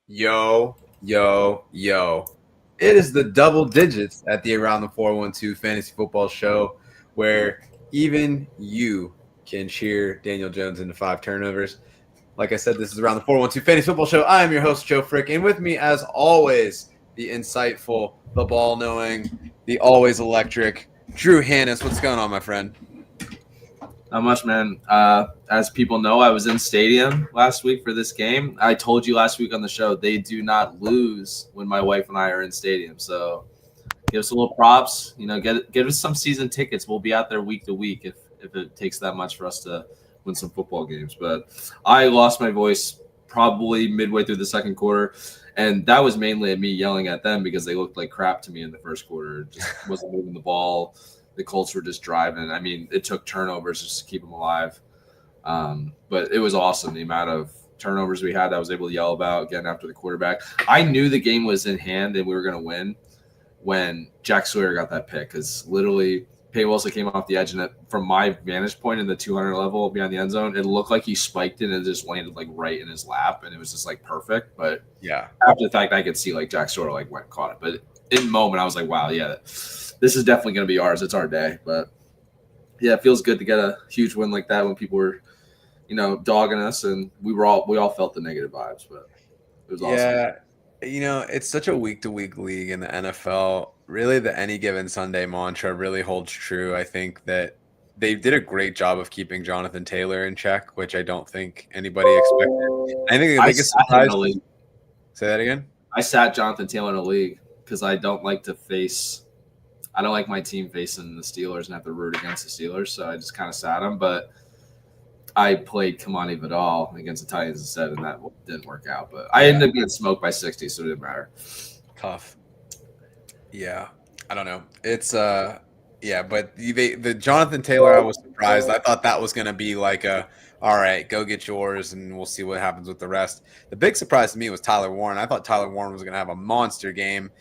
Yo, yo, yo. It is the double digits at the Around the 412 Fantasy Football Show where even you can cheer Daniel Jones into 5 turnovers. Like I said, this is Around the 412 Fantasy Football Show. I am your host, Joe Frick, and with me, as always, the insightful, the ball knowing, the always electric Drew Hannes. What's going on, my friend? Not much, man. As people know, I was in stadium last week for this game. I told you last week on the show they do not lose when my wife and I are in stadium. So give us a little props. Give us some season tickets. We'll be out there week to week if it takes that much for us to win some football games. But I lost my voice probably midway through the second quarter, and that was mainly at me yelling at them because they looked like crap to me in the first quarter. Just wasn't moving the ball. The Colts were just driving. I mean, it took turnovers just to keep them alive. But it was awesome, the amount of turnovers we had. I was able to yell about getting after the quarterback. I knew the game was in hand and we were going to win when Jack Sawyer got that pick, because literally Pay Wilson came off the edge, and from my vantage point in the 200 level beyond the end zone, it looked like he spiked it and it just landed like right in his lap, and it was just like perfect. But yeah, after the fact, I could see like Jack Sawyer like went and caught it. But in the moment, I was like, wow, yeah, this is definitely going to be ours. It's our day. But yeah, it feels good to get a huge win like that when people were, dogging us, and we all felt the negative vibes. But it was awesome. Yeah, it's such a week-to-week league in the NFL. Really, the any given Sunday mantra really holds true. I think that they did a great job of keeping Jonathan Taylor in check, which I don't think anybody expected. I think the biggest surprise. Say that again. I sat Jonathan Taylor in a league because I don't like my team facing the Steelers and have to root against the Steelers, so I just kind of sat him. But I played Kamani Vidal against the Titans instead, and that didn't work out. But I ended up getting smoked by 60, so it didn't matter. Tough. Yeah, I don't know. It's but the Jonathan Taylor, I was surprised. I thought that was going to be like all right, go get yours, and we'll see what happens with the rest. The big surprise to me was Tyler Warren. I thought Tyler Warren was going to have a monster game.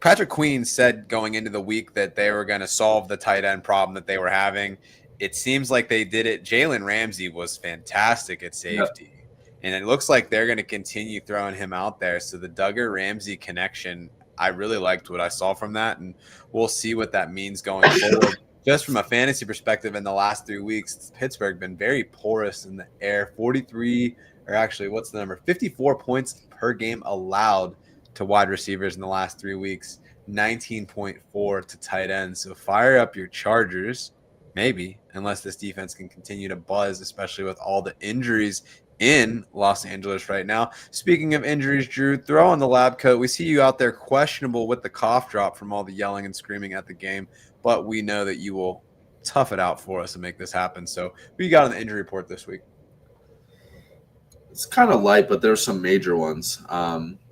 Patrick Queen said going into the week that they were going to solve the tight end problem that they were having. It seems like they did it. Jalen Ramsey was fantastic at safety. Yep. And it looks like they're going to continue throwing him out there. So the Duggar-Ramsey connection, I really liked what I saw from that. And we'll see what that means going forward. Just from a fantasy perspective, in the last 3 weeks, Pittsburgh been very porous in the air. 43, or actually, what's the number? 54 points per game allowed to wide receivers in the last 3 weeks. 19.4 to tight ends. So fire up your Chargers. Maybe, unless this defense can continue to buzz, especially with all the injuries in Los Angeles right now. Speaking of injuries, Drew, throw on the lab coat. We see you out there questionable with the cough drop from all the yelling and screaming at the game, but we know that you will tough it out for us to make this happen. So who you got on the injury report this week? It's kind of light, but there's some major ones.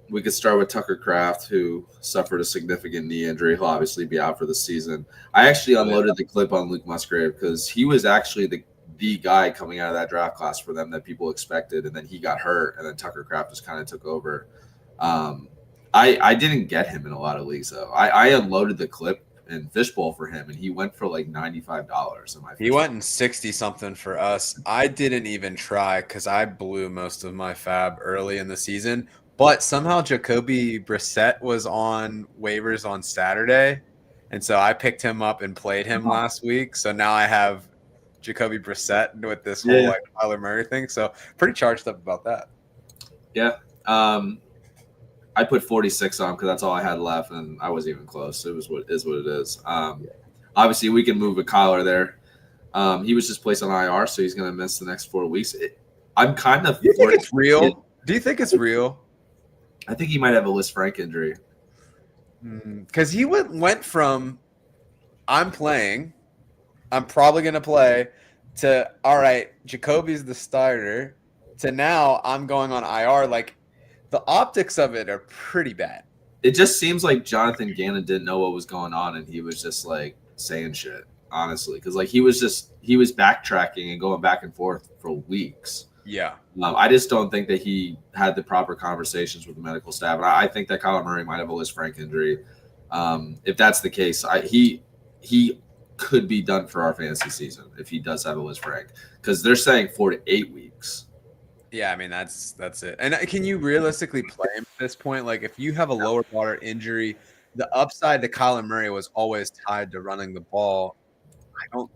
We could start with Tucker Kraft, who suffered a significant knee injury. He'll obviously be out for the season. I actually unloaded the clip on Luke Musgrave because he was actually the guy coming out of that draft class for them that people expected, and then he got hurt, and then Tucker Kraft just kind of took over. I didn't get him in a lot of leagues, though. I unloaded the clip in Fishbowl for him, and he went for like $95 in my He went in 60-something for us. I didn't even try because I blew most of my fab early in the season. But somehow Jacoby Brissett was on waivers on Saturday, and so I picked him up and played him last week. So now I have Jacoby Brissett with this whole like Kyler Murray thing. So pretty charged up about that. Yeah. I put 46 on because that's all I had left, and I wasn't even close. It was what it is. Obviously, we can move a Kyler there. He was just placed on IR, so he's going to miss the next 4 weeks. I'm kind of. Do you think it's real? Do you think it's real? I think he might have a Liz Frank injury. Because he went from I'm playing, I'm probably going to play, to all right, Jacoby's the starter, to now I'm going on IR. Like, the optics of it are pretty bad. It just seems like Jonathan Gannon didn't know what was going on, and he was just like saying shit, honestly, because like he was backtracking and going back and forth for weeks. Yeah. I just don't think that he had the proper conversations with the medical staff. And I think that Kyler Murray might have a Liz Frank injury. If that's the case, he could be done for our fantasy season if he does have a Liz Frank, because they're saying 4 to 8 weeks. Yeah, I mean that's it. And can you realistically play him at this point? Like if you have a lower body injury, the upside to Kyler Murray was always tied to running the ball. I don't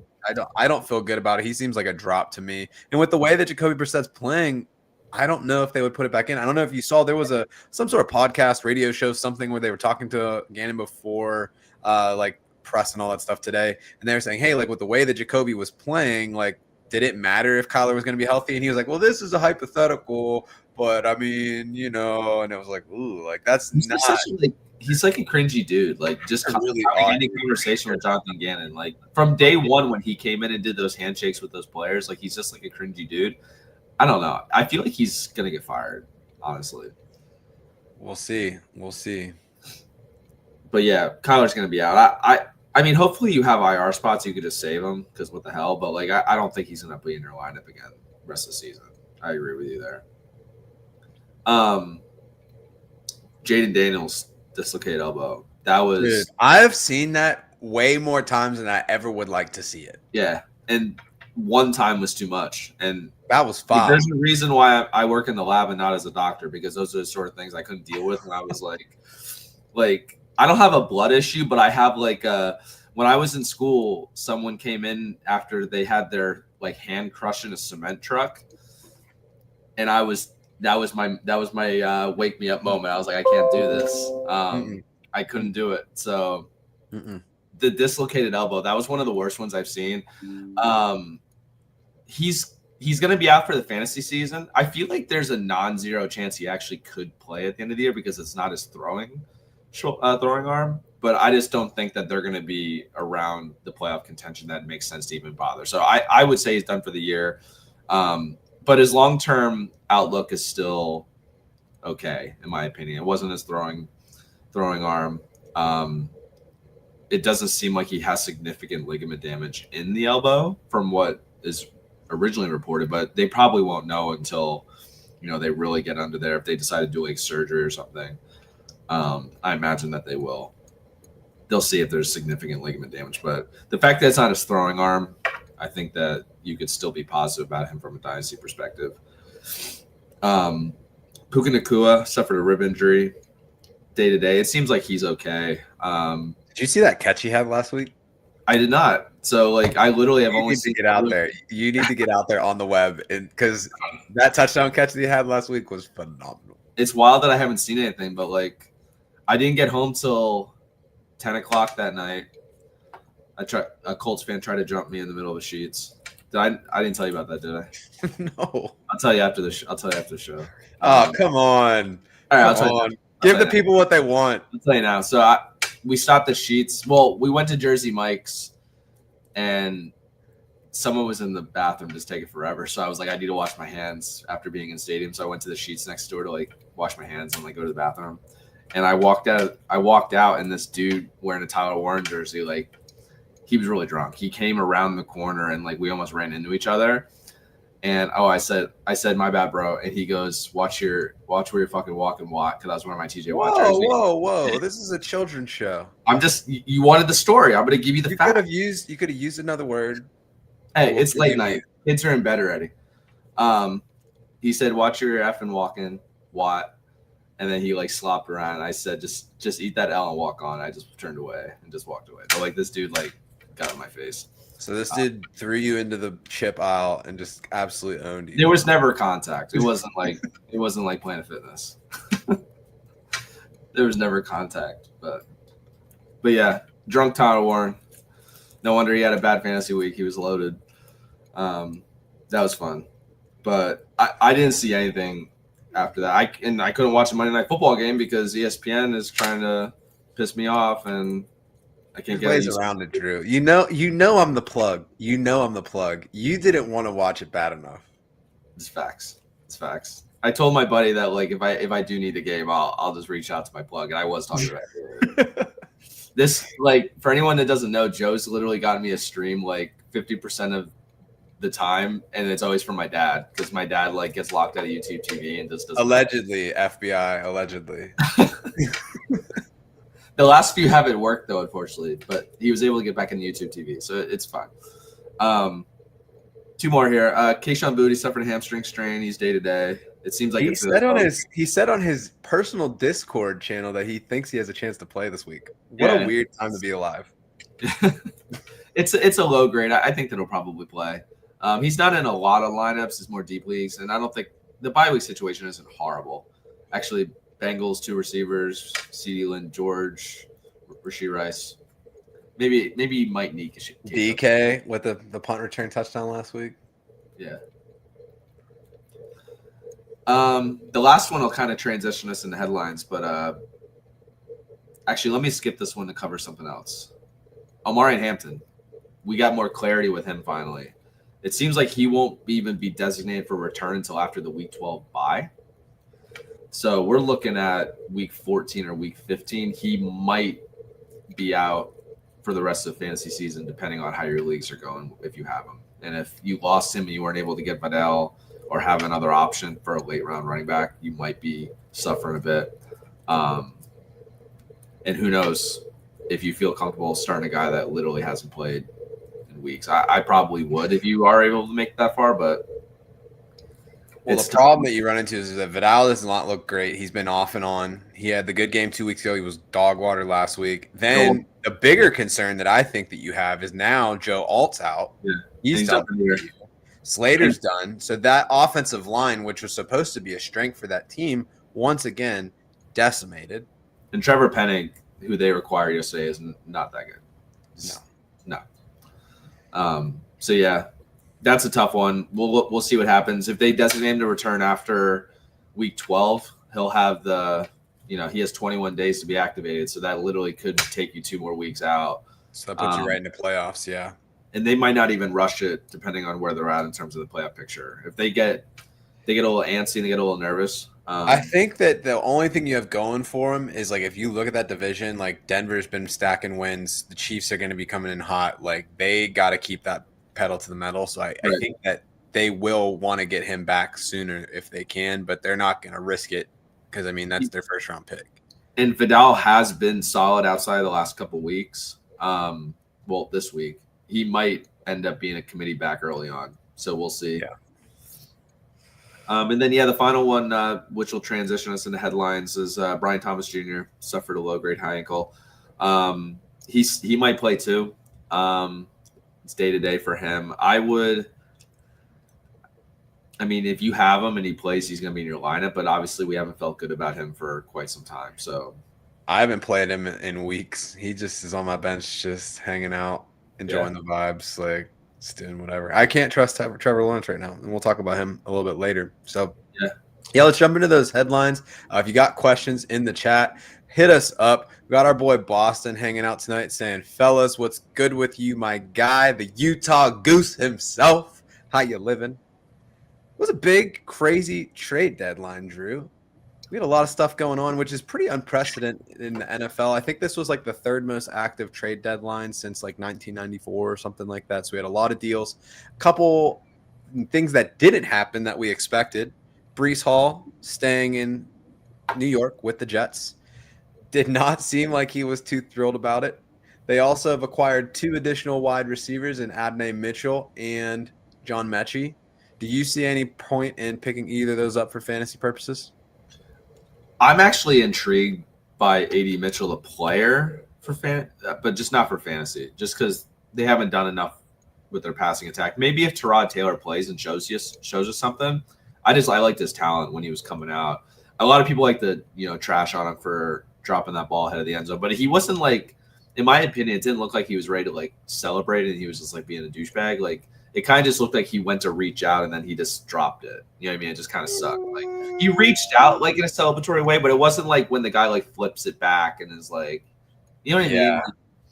I don't feel good about it. He seems like a drop to me. And with the way that Jacoby Brissett's playing, I don't know if they would put it back in. I don't know if you saw there was a some sort of podcast, radio show, something where they were talking to Gannon before like press and all that stuff today. And they were saying, hey, like with the way that Jacoby was playing, like, did it matter if Kyler was going to be healthy? And he was like, well, this is a hypothetical, but I mean, and it was like, ooh, like that's He's not just such a, he's like a cringy dude. Like just a really having odd any conversation with Jonathan Gannon. Like from day one when he came in and did those handshakes with those players, like he's just like a cringy dude. I don't know. I feel like he's gonna get fired, honestly. We'll see. We'll see. But yeah, Kyler's gonna be out. I mean, hopefully you have IR spots you could just save him because what the hell. But like, I don't think he's gonna be in your lineup again the rest of the season. I agree with you there. Jaden Daniels dislocated elbow. That was Dude, I've seen that way more times than I ever would like to see it. yeah, and one time was too much. And That was fine. there's a reason why I work in the lab and not as a doctor because those are the sort of things I couldn't deal with. And I was like I don't have a blood issue, but I have when I was in school, someone came in after they had their like hand crushed in a cement truck, and that was my wake me up moment. I was like, I can't do this. I couldn't do it. So the dislocated elbow, that was one of the worst ones I've seen. He's going to be out for the fantasy season. I feel like there's a non-zero chance he actually could play at the end of the year because it's not his throwing arm. But I just don't think that they're going to be around the playoff contention that makes sense to even bother. So I would say he's done for the year. But his long-term outlook is still okay, in my opinion. It wasn't his throwing arm. It doesn't seem like he has significant ligament damage in the elbow from what is originally reported, but they probably won't know until they really get under there if they decide to do like surgery or something. I imagine that they will. They'll see if there's significant ligament damage, but the fact that it's not his throwing arm, I think that you could still be positive about him from a dynasty perspective. Puka Nacua suffered a rib injury day to day. It seems like he's okay. Did you see that catch he had last week? I did not. So I literally have only seen get out there. You need to get out there on the web because that touchdown catch that he had last week was phenomenal. It's wild that I haven't seen anything, but I didn't get home till 10 o'clock that night. A Colts fan tried to jump me in the middle of the sheets. I didn't tell you about that, did I? No. I'll tell you after the show. Oh, come on. All right, I'll tell you. Give the people what they want. I'll tell you now. So we stopped at Sheets. Well, we went to Jersey Mike's, and someone was in the bathroom just taking forever. So I was like, I need to wash my hands after being in stadium. So I went to the Sheets next door to wash my hands and go to the bathroom. And I walked out, and this dude wearing a Tyler Warren jersey, he was really drunk. He came around the corner and we almost ran into each other. And I said, my bad, bro. And he goes, watch where you're fucking walking, Watt, because I was wearing my TJ Watt jersey. Whoa! This is a children's show. You wanted the story. I'm gonna give you the fact. You could have used another word. Hey, it's late night. Kids are in bed already. He said, watch your effing walking, Watt. And then he slopped around. I said, just eat that L and walk on. I just turned away and just walked away. But this dude got in my face. So this dude threw you into the chip aisle and just absolutely owned you. There was never contact. It wasn't like Planet Fitness. There was never contact. But yeah, drunk Tyler Warren. No wonder he had a bad fantasy week. He was loaded. That was fun. But I didn't see anything after that. I couldn't watch the Monday Night Football game because ESPN is trying to piss me off, and I can't get plays around it, Drew. You know I'm the plug. You didn't want to watch it bad enough. It's facts. I told my buddy that if I do need a game, I'll just reach out to my plug, and I was talking about it. This for anyone that doesn't know, Joe's literally gotten me a stream 50% of the time, and it's always from my dad because my dad gets locked out of YouTube TV and just doesn't. Allegedly, FBI. Allegedly. The last few haven't worked though, unfortunately, but he was able to get back into YouTube TV, so it's fine. Two more here. Keishon Booty suffered a hamstring strain. He's day to day. It seems like He said on his personal Discord channel that he thinks he has a chance to play this week. What a weird time to be alive. It's a low grade. I think that he'll probably play. He's not in a lot of lineups. It's more deep leagues, and I don't think the bye week situation isn't horrible. Actually, Bengals 2 receivers: CeeDee Lamb, George, Rashee Rice. Maybe Mike Neek. DK with the punt return touchdown last week. Yeah. The last one will kind of transition us into headlines, but actually, let me skip this one to cover something else. Omari Hampton, we got more clarity with him finally. It seems like he won't even be designated for return until after the Week 12 bye. So we're looking at Week 14 or Week 15. He might be out for the rest of the fantasy season, depending on how your leagues are going, if you have him. And if you lost him and you weren't able to get Vidal or have another option for a late round running back, you might be suffering a bit. And who knows if you feel comfortable starting a guy that literally hasn't played in weeks. I probably would if you are able to make that far, but well, the problem that you run into is that Vidal does not look great. He's been off and on. He had the good game 2 weeks ago. He was dog water last week. Then the bigger concern that I think that you have is now Joe Alt's out. Yeah. He's done. Slater's done. So that offensive line, which was supposed to be a strength for that team, once again decimated. And Trevor Penning, who they required yesterday, is not that good. No. So yeah, that's a tough one. We'll see what happens. If they designate him to return after Week 12, he'll have he has 21 days to be activated. So that literally could take you 2 more weeks out. So that puts you right into playoffs, yeah. And they might not even rush it, depending on where they're at in terms of the playoff picture. If they get a little antsy and they get a little nervous. I think that the only thing you have going for them is, like, if you look at that division, like, Denver's been stacking wins. The Chiefs are going to be coming in hot. Like, they got to keep that pedal to the metal. So I think that they will want to get him back sooner if they can, but they're not going to risk it because, I mean, that's their first round pick. And Vidal has been solid outside of the last couple of weeks. This week. He might end up being a committee back early on. So we'll see. Yeah. And then, the final one, which will transition us into headlines, is Brian Thomas Jr. suffered a low-grade high ankle. He might play too. It's day-to-day for him. If you have him and he plays, he's going to be in your lineup. But obviously, we haven't felt good about him for quite some time. So I haven't played him in weeks. He just is on my bench just hanging out, enjoying the vibes, like – just doing whatever. I can't trust Trevor Lawrence right now, and we'll talk about him a little bit later. So, let's jump into those headlines. If you got questions in the chat, hit us up. We got our boy Boston hanging out tonight saying, fellas, what's good with you, my guy, the Utah Goose himself? How you living? It was a big, crazy trade deadline, Drew. We had a lot of stuff going on, which is pretty unprecedented in the NFL. I think this was like the third most active trade deadline since like 1994 or something like that. So we had a lot of deals. A couple things that didn't happen that we expected. Breece Hall staying in New York with the Jets. Did not seem like he was too thrilled about it. They also have acquired 2 additional wide receivers in Adonai Mitchell and John Mechie. Do you see any point in picking either of those up for fantasy purposes? I'm actually intrigued by AD Mitchell, the player, but just not for fantasy, just because they haven't done enough with their passing attack. Maybe if Tyrod Taylor plays and shows us something. I liked his talent when he was coming out. A lot of people like to trash on him for dropping that ball ahead of the end zone, but he wasn't like, in my opinion, it didn't look like he was ready to like celebrate and he was just like being a douchebag. Like, it kind of just looked like he went to reach out and then he just dropped it. You know what I mean? It just kind of sucked. Like, he reached out like in a celebratory way, but it wasn't like when the guy like flips it back and is like, you know what I mean?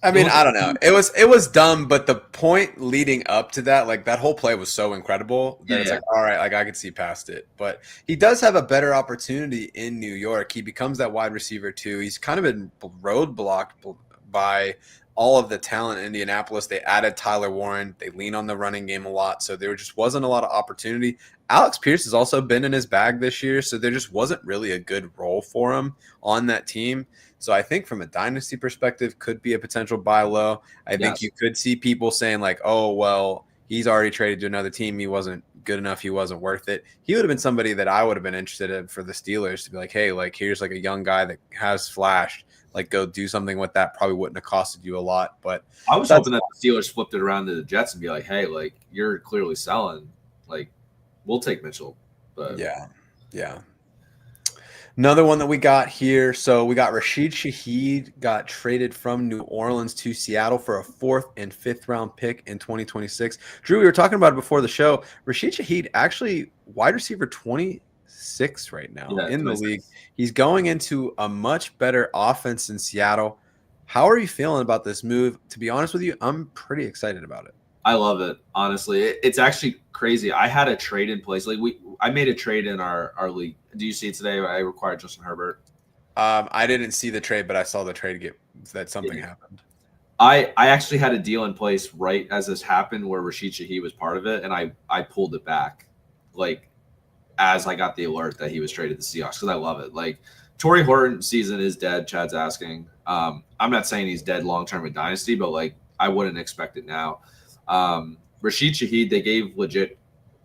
I mean, I don't know. It was dumb, but the point leading up to that, like that whole play was so incredible that it's like, all right, like I could see past it. But he does have a better opportunity in New York. He becomes that wide receiver too. He's kind of been roadblocked by all of the talent in Indianapolis. They added Tyler Warren. They lean on the running game a lot, so there just wasn't a lot of opportunity. Alex Pierce has also been in his bag this year, so there just wasn't really a good role for him on that team. So I think from a dynasty perspective, could be a potential buy low. I think you could see people saying like, oh, well, he's already traded to another team. He wasn't good enough. He wasn't worth it. He would have been somebody that I would have been interested in for the Steelers to be like, hey, like here's like a young guy that has flashed. Like go do something with that. Probably wouldn't have costed you a lot, but I was that's hoping that the Steelers flipped it around to the Jets and be like, hey, like you're clearly selling. Like we'll take Mitchell. But yeah. Another one that we got here. So we got Rashid Shaheed got traded from New Orleans to Seattle for a 4th and 5th round pick in 2026. Drew, we were talking about it before the show. Rashid Shaheed actually wide receiver 26 right now yeah, in the 26. league. He's going into a much better offense in Seattle. How are you feeling about this move? To be honest with you, I'm pretty excited about it. I love it. Honestly, it's actually crazy. I had a trade in place. Like I made a trade in our league. Do you see it today? I required Justin Herbert. I didn't see the trade, but I saw the trade get that something happened. I actually had a deal in place right as this happened where Rashid Shaheed was part of it, and I pulled it back, like as I got the alert that he was traded to the Seahawks because I love it. Like Torrey Horton's season is dead. Chad's asking. I'm not saying he's dead long term in Dynasty, but like I wouldn't expect it now. Rashid Shaheed, they gave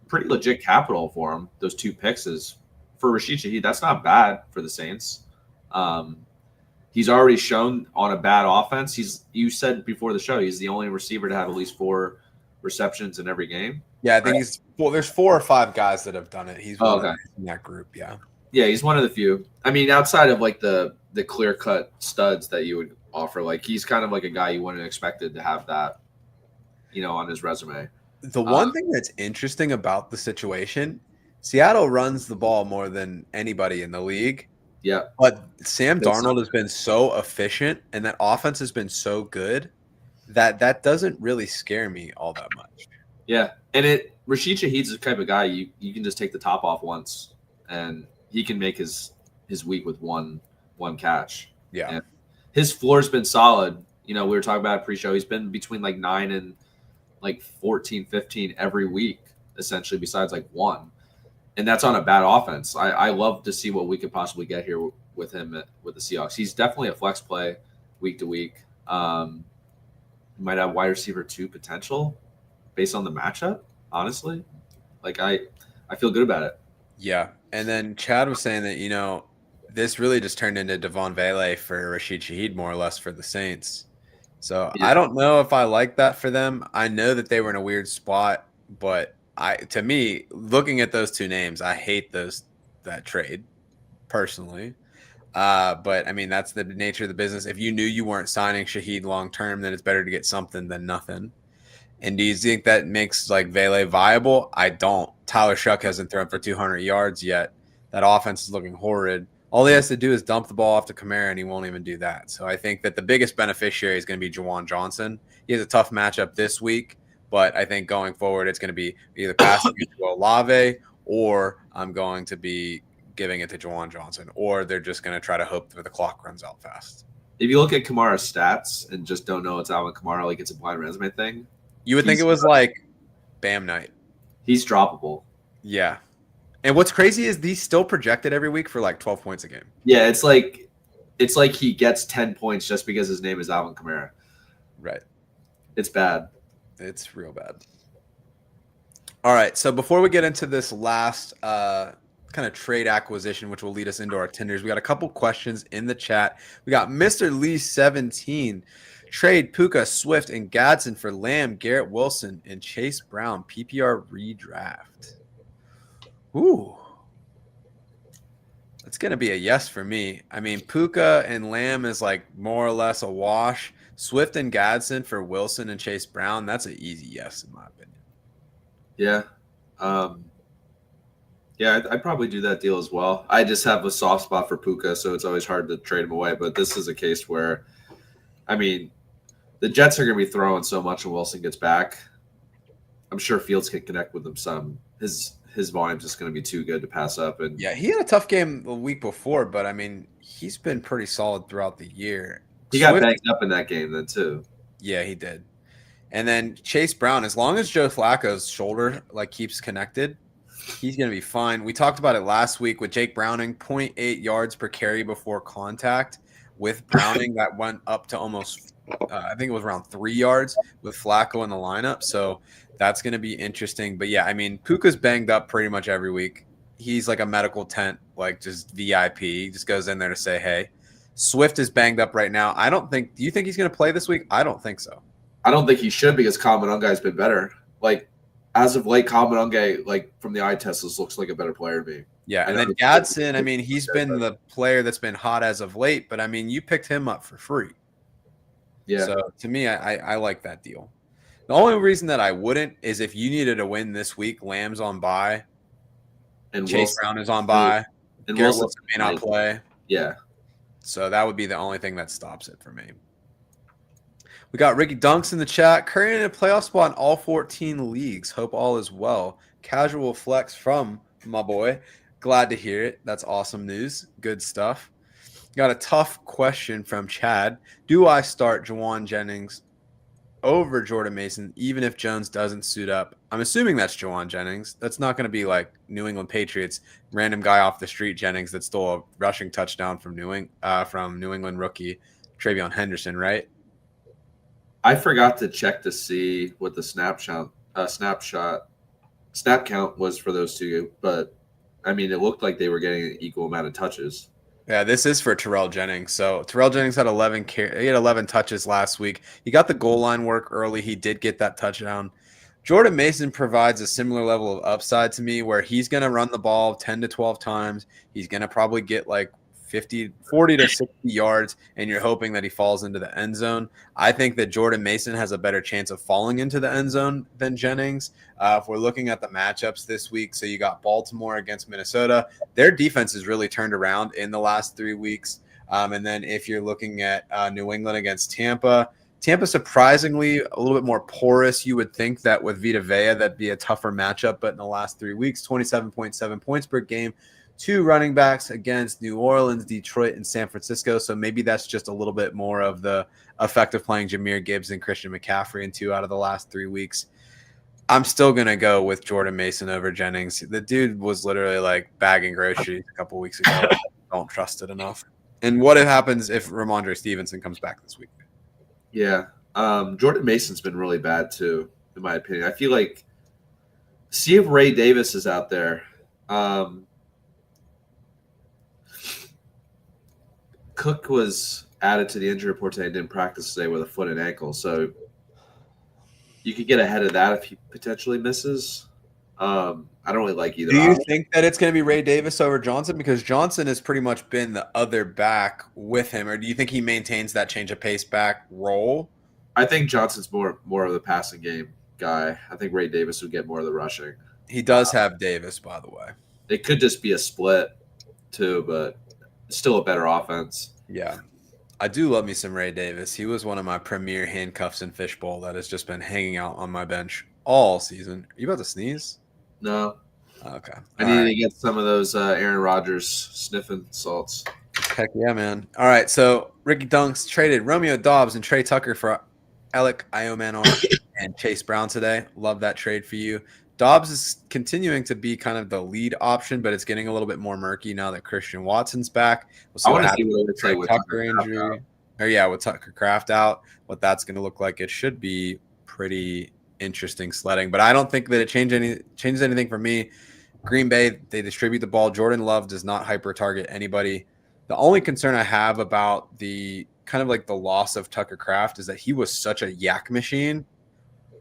pretty legit capital for him. Those 2 picks is for Rashid Shaheed. That's not bad for the Saints. He's already shown on a bad offense. You said before the show, he's the only receiver to have at least 4 receptions in every game. Yeah, I think there's 4 or 5 guys that have done it. He's one okay. in that group. Yeah. Yeah, he's one of the few. I mean, outside of like the clear cut studs that you would offer, like he's kind of like a guy you wouldn't expected to have that, on his resume. The one thing that's interesting about the situation, Seattle runs the ball more than anybody in the league. Yeah. But Sam Darnold has been so efficient and that offense has been so good that doesn't really scare me all that much. Yeah. And Rashid Shaheed's the type of guy you can just take the top off once and he can make his week with one catch. Yeah. And his floor's been solid. We were talking about it pre-show. He's been between like 9 and like 14, 15 every week, essentially, besides like 1. And that's on a bad offense. I love to see what we could possibly get here with him with the Seahawks. He's definitely a flex play week to week. He might have wide receiver 2 potential based on the matchup, honestly. Like I feel good about it. Yeah. And then Chad was saying that, this really just turned into Devon Vele for Rashid Shaheed more or less for the Saints. So Yeah. I don't know if I like that for them. I know that they were in a weird spot, but to me, looking at those 2 names, I hate that trade personally. But I mean, that's the nature of the business. If you knew you weren't signing Shaheed long term, then it's better to get something than nothing. And do you think that makes like Vele viable? I don't. Tyler Shuck hasn't thrown for 200 yards yet. That offense is looking horrid. All he has to do is dump the ball off to Kamara, and he won't even do that. So I think that the biggest beneficiary is going to be Juwan Johnson. He has a tough matchup this week, but I think going forward, it's going to be either passing it to Olave or I'm going to be giving it to Juwan Johnson, or they're just going to try to hope that the clock runs out fast. If you look at Kamara's stats and just don't know it's Alvin Kamara, like it's a blind resume thing, you would think it was like Bam night. He's droppable. Yeah. And what's crazy is he's still projected every week for like 12 points a game. Yeah, it's like he gets 10 points just because his name is Alvin Kamara. Right. It's bad. It's real bad. All right. So before we get into this last kind of trade acquisition, which will lead us into our Tinders, we got a couple questions in the chat. We got Mr. Lee 17. Trade Puka, Swift, and Gadsden for Lamb, Garrett Wilson, and Chase Brown. PPR redraft. Ooh. That's going to be a yes for me. I mean, Puka and Lamb is like more or less a wash. Swift and Gadsden for Wilson and Chase Brown, that's an easy yes in my opinion. Yeah. I'd probably do that deal as well. I just have a soft spot for Puka, so it's always hard to trade him away. But this is a case where, I mean, the Jets are going to be throwing so much when Wilson gets back. I'm sure Fields can connect with him some. His volume's just going to be too good to pass up. And yeah, he had a tough game the week before, but I mean, he's been pretty solid throughout the year. He got banged up in that game then too. Yeah, he did. And then Chase Brown, as long as Joe Flacco's shoulder like keeps connected, he's going to be fine. We talked about it last week with Jake Browning, 0.8 yards per carry before contact. With Browning, that went up to almost I think it was around 3 yards with Flacco in the lineup. So that's going to be interesting. But yeah, I mean, Puka's banged up pretty much every week. He's like a medical tent, like just VIP. He just goes in there to say, hey. Swift is banged up right now. I don't think. Do you think he's going to play this week? I don't think so. I don't think he should because Kaminunga has been better. Like, as of late, Kaminunga, like, from the eye test, looks like a better player to me. Yeah, and then Gadsden, I mean, he's been the player that's been hot as of late, but I mean, you picked him up for free. Yeah. So to me, I like that deal. The only reason that I wouldn't is if you needed a win this week, Lamb's on bye, and Chase Brown is on bye, and Garrett Wilson may not play. Yeah. So that would be the only thing that stops it for me. We got Ricky Dunks in the chat. Curry in a playoff spot in all 14 leagues. Hope all is well. Casual flex from my boy. Glad to hear it. That's awesome news. Good stuff. Got a tough question from Chad. Do I start Juwan Jennings over Jordan Mason, even if Jones doesn't suit up? I'm assuming that's Juwan Jennings. That's not going to be like New England Patriots, random guy off the street Jennings that stole a rushing touchdown from New England rookie Travion Henderson, right? I forgot to check to see what the snap count was for those two, but I mean, it looked like they were getting an equal amount of touches. Yeah, this is for Terrell Jennings. So Terrell Jennings had 11 touches last week. He got the goal line work early. He did get that touchdown. Jordan Mason provides a similar level of upside to me where he's going to run the ball 10 to 12 times. He's going to probably get like 40 to 60 yards, and you're hoping that he falls into the end zone. I think that Jordan Mason has a better chance of falling into the end zone than Jennings. If we're looking at the matchups this week, so you got Baltimore against Minnesota. Their defense has really turned around in the last 3 weeks. And then if you're looking at New England against Tampa surprisingly a little bit more porous. You would think that with Vita Vea, that'd be a tougher matchup, but in the last 3 weeks, 27.7 points per game. 2 running backs against New Orleans, Detroit, and San Francisco. So maybe that's just a little bit more of the effect of playing Jahmyr Gibbs and Christian McCaffrey in 2 out of the last 3 weeks. I'm still going to go with Jordan Mason over Jennings. The dude was literally like bagging groceries a couple weeks ago. Don't trust it enough. And what happens if Ramondre Stevenson comes back this week? Yeah. Jordan Mason's been really bad too, in my opinion. I feel like see if Ray Davis is out there. Cook was added to the injury report today and didn't practice today with a foot and ankle. So you could get ahead of that if he potentially misses. I don't really like either. Do you think that it's going to be Ray Davis over Johnson? Because Johnson has pretty much been the other back with him. Or do you think he maintains that change of pace back role? I think Johnson's more of the passing game guy. I think Ray Davis would get more of the rushing. He does have Davis, by the way. It could just be a split too, but still a better offense. Yeah. I do love me some Ray Davis. He was one of my premier handcuffs in fishbowl that has just been hanging out on my bench all season. Are you about to sneeze? No. Okay. I need to get some of those Aaron Rodgers sniffing salts. Heck yeah, man. All right, so Ricky Dunks traded Romeo Doubs and Trey Tucker for Alec Iomanor and Chase Brown today. Love that trade for you. Dobbs is continuing to be kind of the lead option, but it's getting a little bit more murky now that Christian Watson's back. We'll see what happens with Tucker injury. With Tucker Kraft out, what that's going to look like. It should be pretty interesting sledding, but I don't think that it changes anything for me. Green Bay, they distribute the ball. Jordan Love does not hyper target anybody. The only concern I have about the kind of like the loss of Tucker Kraft is that he was such a yak machine.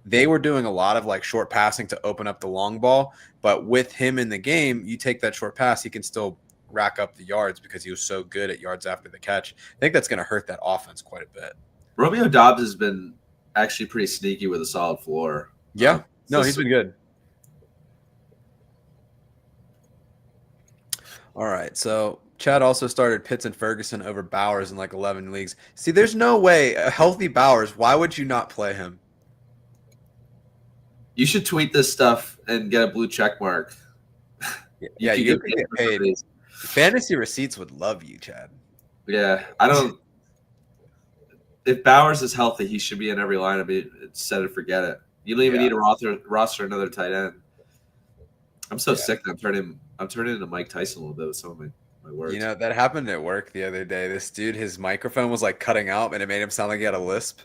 They were doing a lot of like short passing to open up the long ball, but with him in the game, you take that short pass, he can still rack up the yards because he was so good at yards after the catch. I think that's going to hurt that offense quite a bit. Romeo Doubs has been actually pretty sneaky with a solid floor. Yeah. He's been good. All right. So Chad also started Pitts and Ferguson over Bowers in like 11 leagues. See, there's no way a healthy Bowers. Why would you not play him? You should tweet this stuff and get a blue check mark. Yeah, you can get paid. Fantasy receipts would love you, Chad. Yeah, I don't. If Bowers is healthy, he should be in every lineup. Set it, forget it. You don't even need to roster another tight end. I'm so sick that I'm turning into Mike Tyson a little bit with some of my My You words. know, that happened at work the other day. This dude, his microphone was like cutting out and it made him sound like he had a lisp.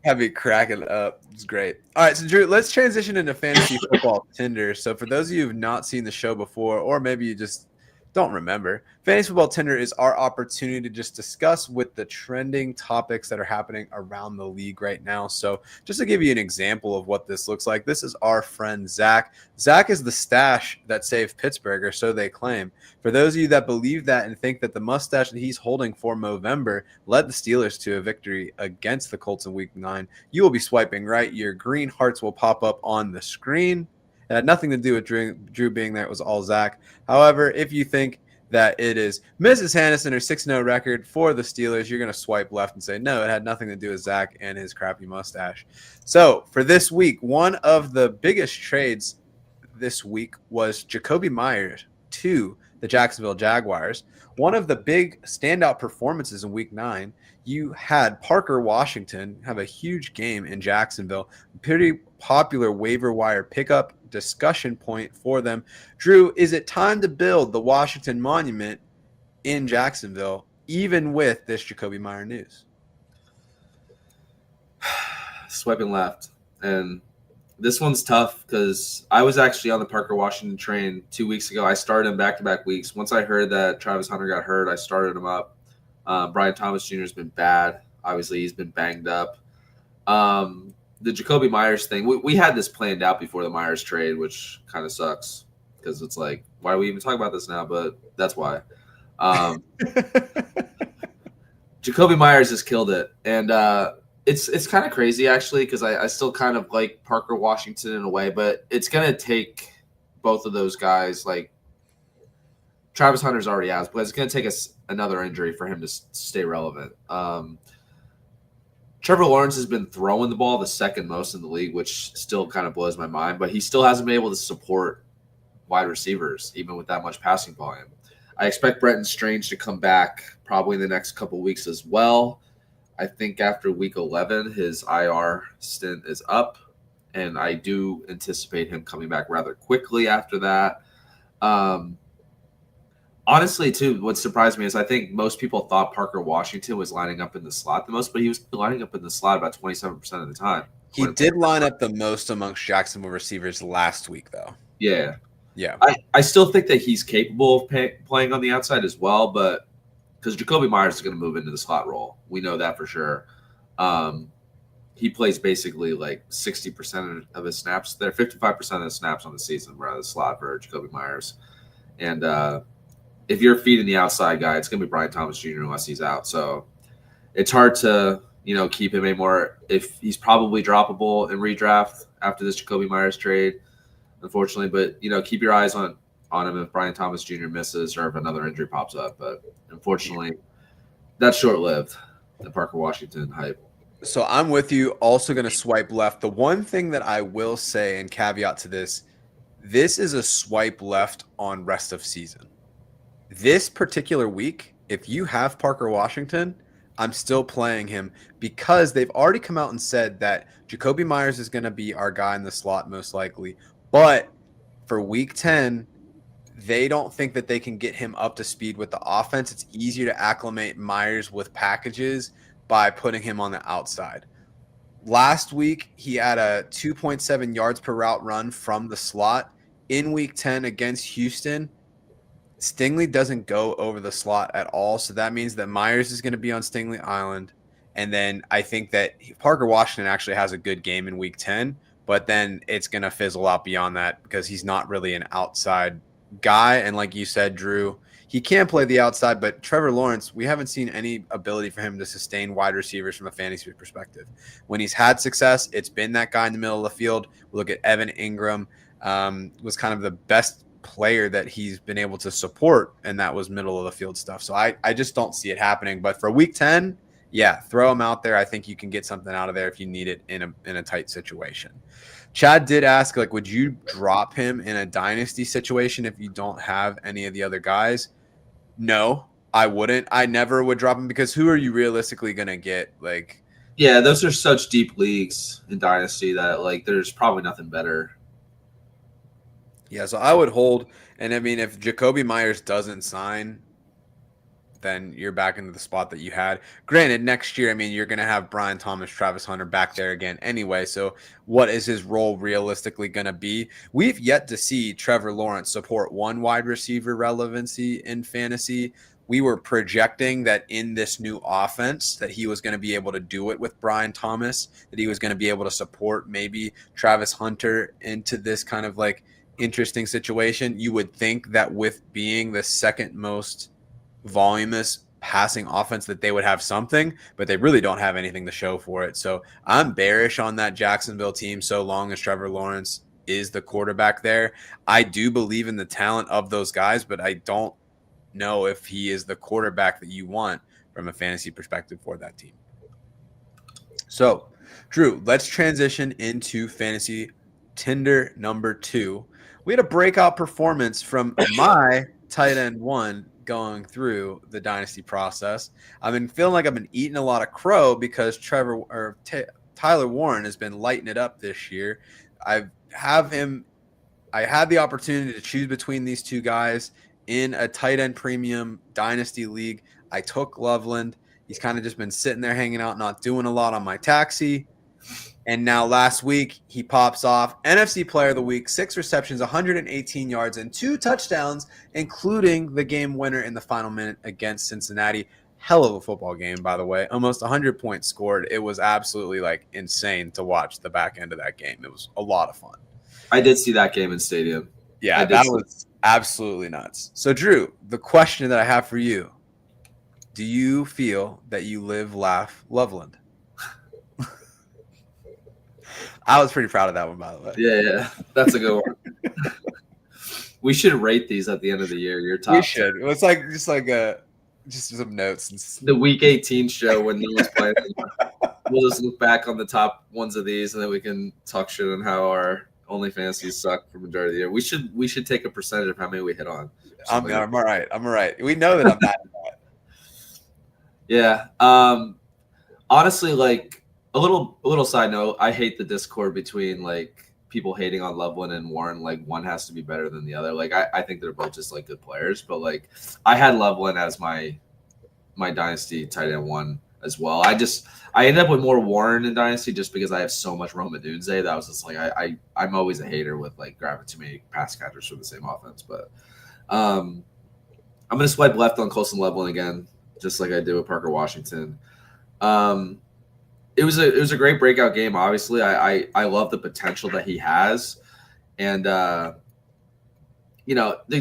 Had me cracking up. It's great. All right, so Drew, let's transition into fantasy football Tinder. So for those of you who've not seen the show before, or maybe you just don't remember, fantasy football Tinder is our opportunity to just discuss with the trending topics that are happening around the league right now. So just to give you an example of what this looks like, this is our friend Zach. Zach is the stash that saved Pittsburgh, or so they claim. For those of you that believe that and think that the mustache that he's holding for Movember led the Steelers to a victory against the Colts in Week 9, you will be swiping right. Your green hearts will pop up on the screen. It had nothing to do with Drew being there. It was all Zach. However, if you think that it is Mrs. Hannison, her 6-0 record for the Steelers, you're going to swipe left and say, no, it had nothing to do with Zach and his crappy mustache. So for this week, one of the biggest trades this week was Jacoby Myers to the Jacksonville Jaguars. One of the big standout performances in Week 9, you had Parker Washington have a huge game in Jacksonville. Pretty popular waiver wire pickup discussion point for them. Drew, is it time to build the Washington Monument in Jacksonville, even with this Jacoby Meyer news? Swiping left. And this one's tough because I was actually on the Parker Washington train 2 weeks ago. I started him back-to-back weeks. Once I heard that Travis Hunter got hurt, I started him up. Brian Thomas Jr. has been bad. Obviously, he's been banged up. The Jacoby Myers thing, we had this planned out before the Myers trade, which kind of sucks because it's like, why are we even talking about this now? But that's why. Jacoby Myers has killed it. And it's kind of crazy, actually, because I still kind of like Parker Washington in a way, but it's going to take both of those guys. Like, Travis Hunter's already out, but it's going to take us another injury for him to stay relevant. Trevor Lawrence has been throwing the ball the second most in the league, which still kind of blows my mind, but he still hasn't been able to support wide receivers, even with that much passing volume. I expect Brenton Strange to come back probably in the next couple weeks as well. I think after week 11, his IR stint is up, and I do anticipate him coming back rather quickly after that. Honestly, too, what surprised me is I think most people thought Parker Washington was lining up in the slot the most, but he was lining up in the slot about 27% of the time. He did line up the most amongst Jacksonville receivers last week, though. Yeah. Yeah. I still think that he's capable of playing on the outside as well, but because Jacoby Myers is going to move into the slot role. We know that for sure. He plays basically like 60% of his snaps there, 55% of the snaps on the season were out of the slot for Jacoby Myers. And if you're feeding the outside guy, it's going to be Brian Thomas Jr. unless he's out. So it's hard to, keep him anymore. If he's probably droppable in redraft after this Jacoby Myers trade, unfortunately. But, keep your eyes on him if Brian Thomas Jr. misses or if another injury pops up. But unfortunately, that's short-lived, the Parker Washington hype. So I'm with you. Also going to swipe left. The one thing that I will say and caveat to this is a swipe left on rest of season. This particular week, if you have Parker Washington, I'm still playing him because they've already come out and said that Jacoby Myers is going to be our guy in the slot most likely. But for week 10, they don't think that they can get him up to speed with the offense. It's easier to acclimate Myers with packages by putting him on the outside. Last week, he had a 2.7 yards per route run from the slot. In week 10 against Houston, Stingley doesn't go over the slot at all. So that means that Myers is going to be on Stingley Island. And then I think that Parker Washington actually has a good game in week 10, but then it's going to fizzle out beyond that because he's not really an outside guy. And like you said, Drew, he can play the outside, but Trevor Lawrence, we haven't seen any ability for him to sustain wide receivers from a fantasy perspective. When he's had success, it's been that guy in the middle of the field. We look at Evan Ingram, was kind of the best player that he's been able to support, and that was middle of the field stuff. So I just don't see it happening. But for week 10, yeah, throw him out there. I think you can get something out of there if you need it in a tight situation. Chad did ask, like, would you drop him in a dynasty situation if you don't have any of the other guys? No, I wouldn't. I never would drop him because who are you realistically going to get? Like, yeah, those are such deep leagues in dynasty that like there's probably nothing better. Yeah, so I would hold. And I mean, if Jacoby Myers doesn't sign, then you're back into the spot that you had. Granted, next year, I mean, you're going to have Brian Thomas, Travis Hunter back there again anyway. So, what is his role realistically going to be? We've yet to see Trevor Lawrence support one wide receiver relevancy in fantasy. We were projecting that in this new offense that he was going to be able to do it with Brian Thomas, that he was going to be able to support maybe Travis Hunter into this kind of like interesting situation. You would think that with being the second most voluminous passing offense that they would have something, but they really don't have anything to show for it. So I'm bearish on that Jacksonville team so long as Trevor Lawrence is the quarterback there. I do believe in the talent of those guys, but I don't know if he is the quarterback that you want from a fantasy perspective for that team. So, Drew, let's transition into fantasy Tinder number 2. We had a breakout performance from my tight end 1 going through the dynasty process. I've been feeling like I've been eating a lot of crow because Tyler Warren has been lighting it up this year. I had the opportunity to choose between these two guys in a tight end premium dynasty league. I took Loveland. He's kind of just been sitting there hanging out, not doing a lot on my taxi. And now last week, he pops off. NFC Player of the Week, 6 receptions, 118 yards, and 2 touchdowns, including the game winner in the final minute against Cincinnati. Hell of a football game, by the way. Almost 100 points scored. It was absolutely like insane to watch the back end of that game. It was a lot of fun. I did see that game in stadium. Yeah, that was absolutely nuts. So, Drew, the question that I have for you, do you feel that you live, laugh, Loveland? I was pretty proud of that one, by the way. Yeah, that's a good one. We should rate these at the end of the year. Your top. We should. It's like just some notes. And the Week 18 show when no one's playing. We'll just look back on the top ones of these, and then we can talk shit on how our OnlyFantasy suck for majority of the year. We should take a percentage of how many we hit on. I'm all right. I'm all right. We know that I'm bad at that. Yeah. Honestly, like a little side note, I hate the discord between like people hating on Loveland and Warren. Like one has to be better than the other. Like I think they're both just like good players, but like I had Loveland as my dynasty tight end 1 as well. I ended up with more Warren in dynasty just because I have so much Roma Dunze that I was just like I'm always a hater with like grabbing too many pass catchers for the same offense. But I'm gonna swipe left on Colston Loveland again, just like I did with Parker Washington. It was a great breakout game. Obviously, I love the potential that he has, and the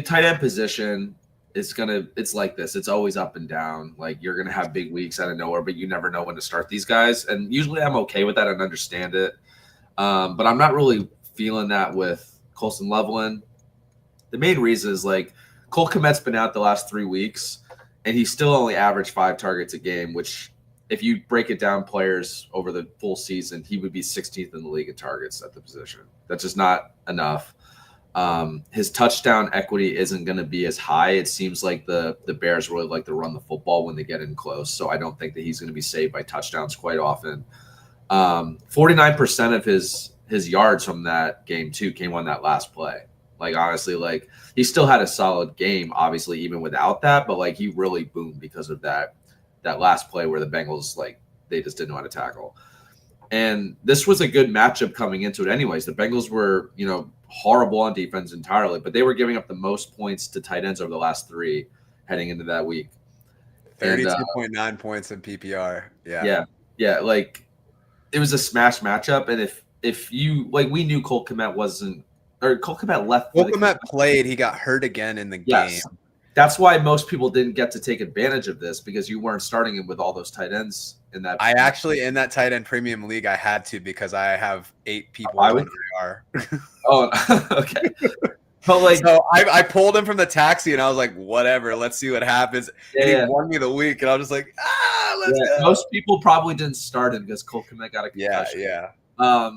tight end position it's like this. It's always up and down. Like you're gonna have big weeks out of nowhere, but you never know when to start these guys. And usually, I'm okay with that and understand it. But I'm not really feeling that with Colston Loveland. The main reason is like Cole Kmet's been out the last 3 weeks, and he still only averaged 5 targets a game, which if you break it down players over the full season, he would be 16th in the league in targets at the position. That's just not enough. His touchdown equity isn't going to be as high. It seems like the Bears really like to run the football when they get in close. So I don't think that he's going to be saved by touchdowns quite often. 49% of his yards from that game too came on that last play. Like honestly, like he still had a solid game, obviously, even without that, but like he really boomed because of that last play where the Bengals, like, they just didn't know how to tackle. And this was a good matchup coming into it anyways. The Bengals were, horrible on defense entirely, but they were giving up the most points to tight ends over the last 3 heading into that week. 32.9 points in PPR. Yeah. Yeah. Like, it was a smash matchup. And if you, like, we knew Cole Kmet wasn't, or Cole Kmet left. Cole Kmet played. He got hurt again in the game. That's why most people didn't get to take advantage of this because you weren't starting him with all those tight ends in that. I actually, in that tight end premium league, I had to because I have 8 people on IR. Oh, okay. But like, so I pulled him from the taxi and I was like, whatever, let's see what happens. And he won me the week, and I was just like, let's go. Most people probably didn't start him because Cole Kmet got a concussion. Yeah.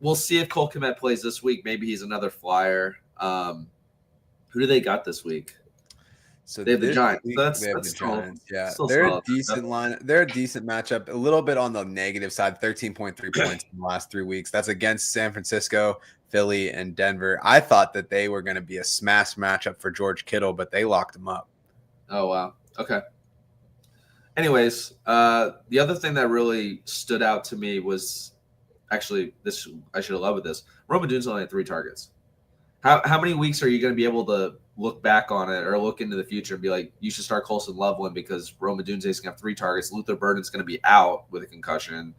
We'll see if Cole Kmet plays this week. Maybe he's another flyer. Who do they got this week? So they have the Giants. They have the Giants. Yeah, they're a decent line. They're a decent matchup. A little bit on the negative side. 13.3 points in the last 3 weeks. That's against San Francisco, Philly, and Denver. I thought that they were going to be a smash matchup for George Kittle, but they locked him up. Oh wow. Okay. Anyways, the other thing that really stood out to me was actually this. I should have led with this. Roma Dunes only had 3 targets. How many weeks are you going to be able to look back on it or look into the future and be like, you should start Colston Loveland because Roma Dunes is going to have 3 targets. Luther Burden's going to be out with a concussion,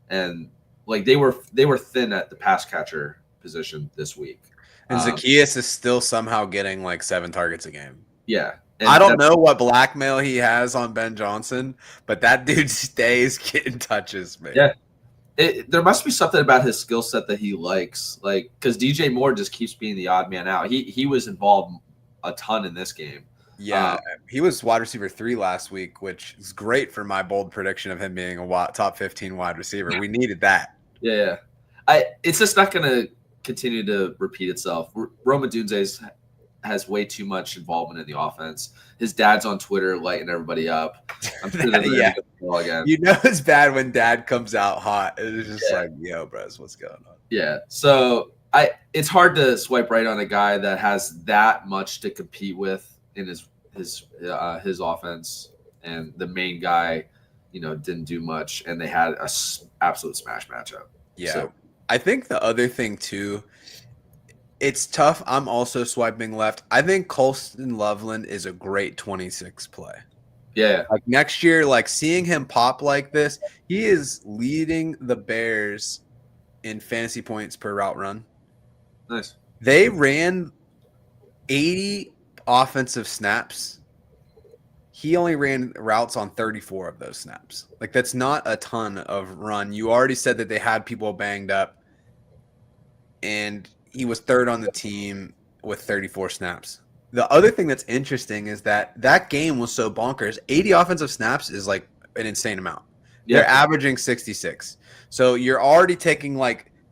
and like they were thin at the pass catcher position this week. And Zacchaeus is still somehow getting like 7 targets a game. Yeah. I don't know what blackmail he has on Ben Johnson, but that dude stays getting touches, man. Yeah. There must be something about his skill set that he likes, like because DJ Moore just keeps being the odd man out. He was involved a ton in this game. Yeah, he was wide receiver 3 last week, which is great for my bold prediction of him being a top 15 wide receiver. We needed that. Yeah. It's just not going to continue to repeat itself. Roma Dunze has way too much involvement in the offense. His dad's on Twitter lighting everybody up. I'm sure they're yeah. again. You know it's bad when dad comes out hot. It's just like, yo, bros, what's going on? Yeah. So it's hard to swipe right on a guy that has that much to compete with in his offense, and the main guy, didn't do much, and they had a absolute smash matchup. Yeah. So, I think the other thing too, it's tough. I'm also swiping left. I think Colston Loveland is a great 26 play. Yeah. Like next year, like seeing him pop like this, he is leading the Bears in fantasy points per route run. Nice. They ran 80 offensive snaps. He only ran routes on 34 of those snaps. Like that's not a ton of run. You already said that they had people banged up, and he was 3rd on the team with 34 snaps. The other thing that's interesting is that game was so bonkers. 80 offensive snaps is like an insane amount. Yeah. They're averaging 66. So you're already taking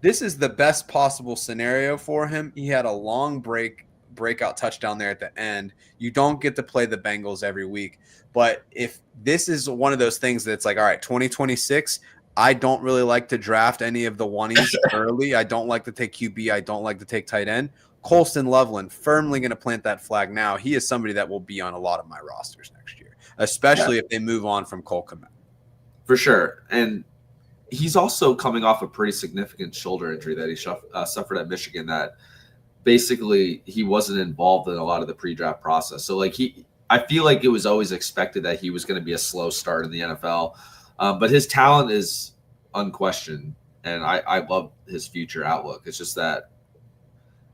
this is the best possible scenario for him. He had a long breakout touchdown there at the end. You don't get to play the Bengals every week. But if this is one of those things that's like, all right, 2026, I don't really like to draft any of the oneies early. I don't like to take QB. I don't like to take tight end. Colston Loveland, firmly going to plant that flag now. He is somebody that will be on a lot of my rosters next year, especially if they move on from Cole Kmet. For sure. And he's also coming off a pretty significant shoulder injury that he suffered at Michigan that basically he wasn't involved in a lot of the pre-draft process. So I feel like it was always expected that he was going to be a slow start in the NFL. But his talent is unquestioned, and I love his future outlook. It's just that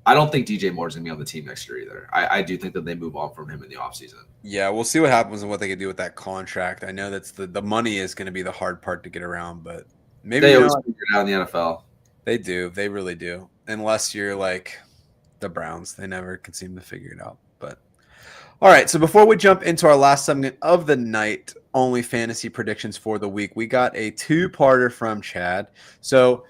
I don't think DJ Moore's going to be on the team next year either. I do think that they move on from him in the offseason. Yeah, we'll see what happens and what they can do with that contract. I know that's the money is going to be the hard part to get around, but maybe they always figure it out in the NFL. They do. They really do. Unless you're like the Browns. They never can seem to figure it out. But all right, so before we jump into our last segment of the night, only fantasy predictions for the week, we got a 2-parter from Chad. So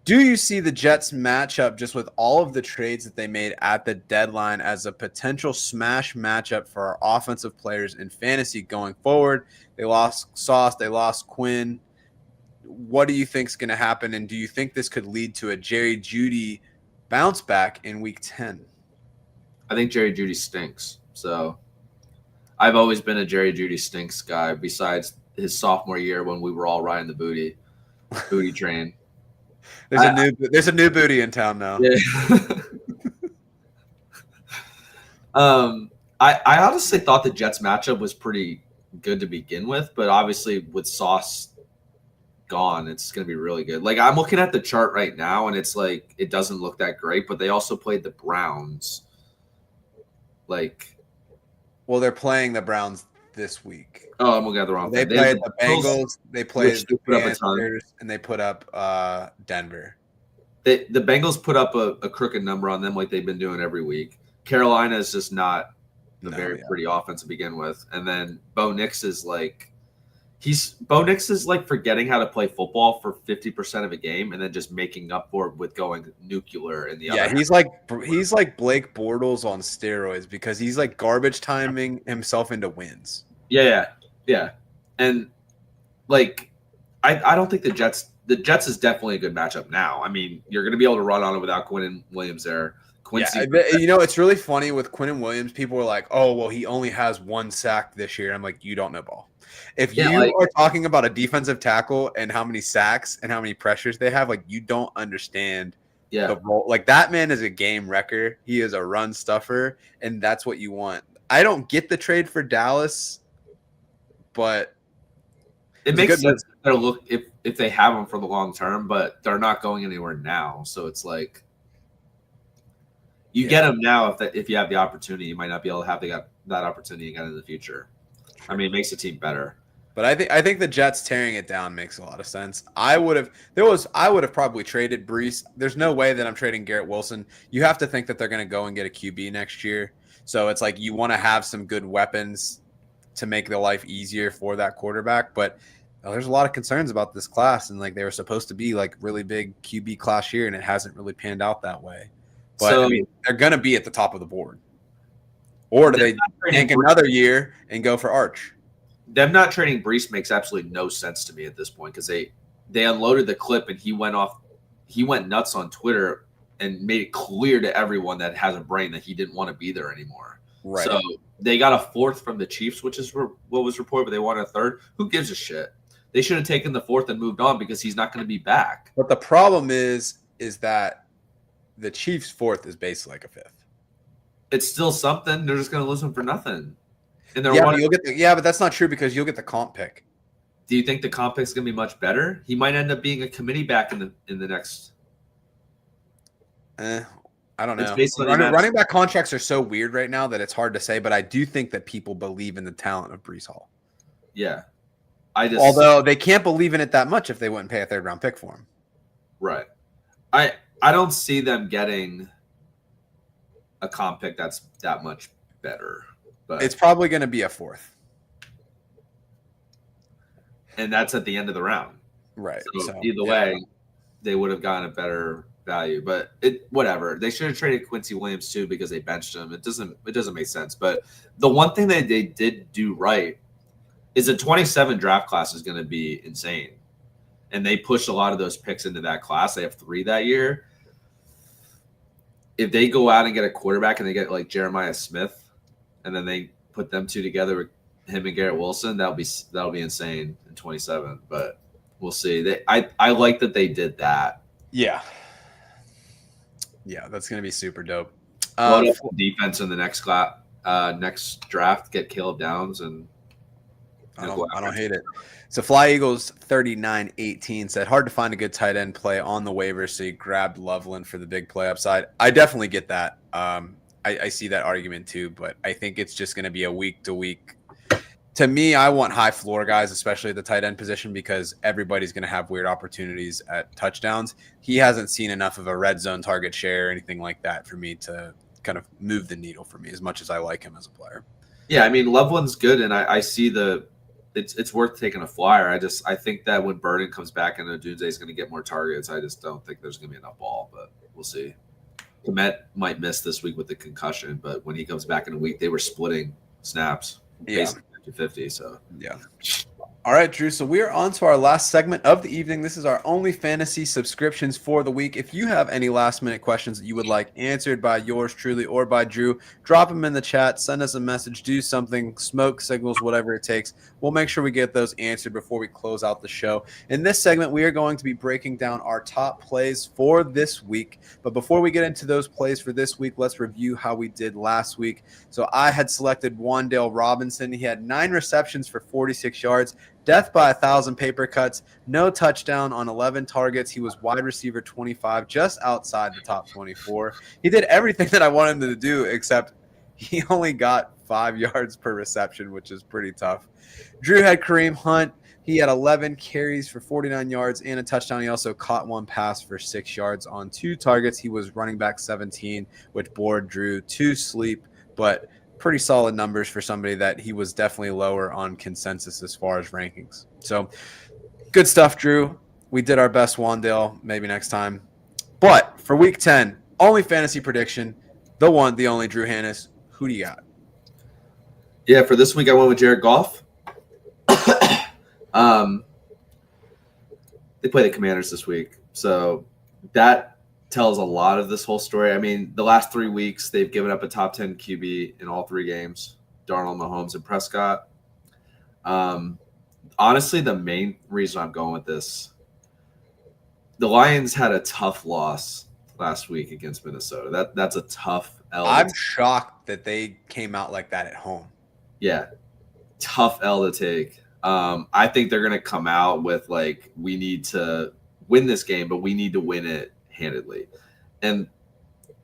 do you see the Jets matchup just with all of the trades that they made at the deadline as a potential smash matchup for our offensive players in fantasy going forward? They lost Sauce. They lost Quinn. What do you think is going to happen? And do you think this could lead to a Jerry Jeudy bounce back in week 10? I think Jerry Jeudy stinks. So I've always been a Jerry Jeudy stinks guy besides his sophomore year when we were all riding the booty train. There's a new booty in town now. Yeah. I honestly thought the Jets matchup was pretty good to begin with, but obviously with Sauce gone, it's going to be really good. Like I'm looking at the chart right now, and it's like it doesn't look that great, but they also played the Browns. Well, they're playing the Browns this week. Oh, I'm looking at the wrong thing. They played the Bengals, they played the Panthers, and they put up Denver. The Bengals put up a crooked number on them like they've been doing every week. Carolina is just not a very pretty offense to begin with. And then Bo Nix is forgetting how to play football for 50% of a game and then just making up for it with going nuclear in the other. Yeah, he's like Blake Bortles on steroids because he's like garbage timing himself into wins. Yeah. And I don't think the Jets is definitely a good matchup now. I mean, you're going to be able to run on it without Quinn and Williams there. Quincy. It's really funny with Quinnen Williams. People are like, "Oh, well, he only has one sack this year." I'm like, "You don't know ball. If you are talking about a defensive tackle and how many sacks and how many pressures they have, like you don't understand the role. Like that man is a game wrecker. He is a run stuffer, and that's what you want. I don't get the trade for Dallas, but it makes sense if they have him for the long term, but they're not going anywhere now. So it's like you get him now if you have the opportunity. You might not be able to have that opportunity again in the future. True. I mean, it makes the team better. But I think the Jets tearing it down makes a lot of sense. I would have probably traded Brees. There's no way that I'm trading Garrett Wilson. You have to think that they're going to go and get a QB next year. So it's like you want to have some good weapons to make the life easier for that quarterback. But there's a lot of concerns about this class, and like they were supposed to be like really big QB class year, and it hasn't really panned out that way. But I mean, they're going to be at the top of the board. Or do they take another year and go for Arch? Them not trading Brees makes absolutely no sense to me at this point because they unloaded the clip and he went nuts on Twitter and made it clear to everyone that has a brain that he didn't want to be there anymore. Right. So they got a fourth from the Chiefs, which is what was reported, but they wanted a third. Who gives a shit? They should have taken the fourth and moved on because he's not going to be back. But the problem is that the Chiefs' fourth is basically like a fifth. It's still something. They're just going to listen for nothing. And but that's not true because you'll get the comp pick. Do you think the comp pick's going to be much better? He might end up being a committee back in the next. I don't know. Running back contracts are so weird right now that it's hard to say. But I do think that people believe in the talent of Brees Hall. Yeah, although they can't believe in it that much if they wouldn't pay a third round pick for him. Right. I don't see them getting a comp pick that's that much better. But it's probably going to be a fourth. And that's at the end of the round. Right. So either way, they would have gotten a better value. But whatever. They should have traded Quincy Williams too because they benched him. It doesn't make sense. But the one thing that they did do right is the 27 draft class is going to be insane. And they pushed a lot of those picks into that class. They have 3 that year. If they go out and get a quarterback and they get like Jeremiah Smith, and then they put them two together with him and Garrett Wilson, that'll be insane in 27. But we'll see. I like that they did that. Yeah, that's gonna be super dope. Defense in the next draft, get Caleb Downs, and I don't hate it. So Fly Eagles 39-18 said hard to find a good tight end play on the waivers, so you grabbed Loveland for the big play upside. I definitely get that. I see that argument too, but I think it's just going to be a week to week. To me, I want high floor guys, especially at the tight end position, because everybody's going to have weird opportunities at touchdowns. He hasn't seen enough of a red zone target share or anything like that for me to kind of move the needle for me as much as I like him as a player. Yeah, I mean, Loveland's good, and I see it's worth taking a flyer. I think that when Burden comes back and Odunze is going to get more targets, I just don't think there's going to be enough ball, but we'll see. Komet might miss this week with the concussion, but when he comes back in a week, they were splitting snaps. Basically 50-50, so. Yeah. All right, Drew. So we are on to our last segment of the evening. This is our OnlyFantasy subscriptions for the week. If you have any last-minute questions that you would like answered by yours truly or by Drew, drop them in the chat. Send us a message. Do something. Smoke signals, whatever it takes. We'll make sure we get those answered before we close out the show. In this segment, we are going to be breaking down our top plays for this week. But before we get into those plays for this week, let's review how we did last week. So I had selected Wan'Dale Robinson. He had 9 receptions for 46 yards. Death by 1,000 paper cuts, no touchdown on 11 targets. He was wide receiver 25, just outside the top 24. He did everything that I wanted him to do, except he only got 5 yards per reception, which is pretty tough. Drew had Kareem Hunt. He had 11 carries for 49 yards and a touchdown. He also caught 1 pass for 6 yards on 2 targets. He was running back 17, which bored Drew to sleep, but pretty solid numbers for somebody that he was definitely lower on consensus as far as rankings. So good stuff, Drew. We did our best, Wan'Dale. Maybe next time. But for week 10, only fantasy prediction, the one, the only Drew Hannes. Who do you got? Yeah, for this week I went with Jared Goff. They play the Commanders this week, so that tells a lot of this whole story. I mean, the last 3 weeks they've given up a top 10 QB in all 3 games: Darnold, Mahomes, and Prescott. Honestly, the main reason I'm going with this, the Lions had a tough loss last week against Minnesota. That's a tough L. I'm shocked that they came out like that at home. Yeah, tough L to take. I think they're going to come out with like, we need to win this game, but we need to win it handedly. And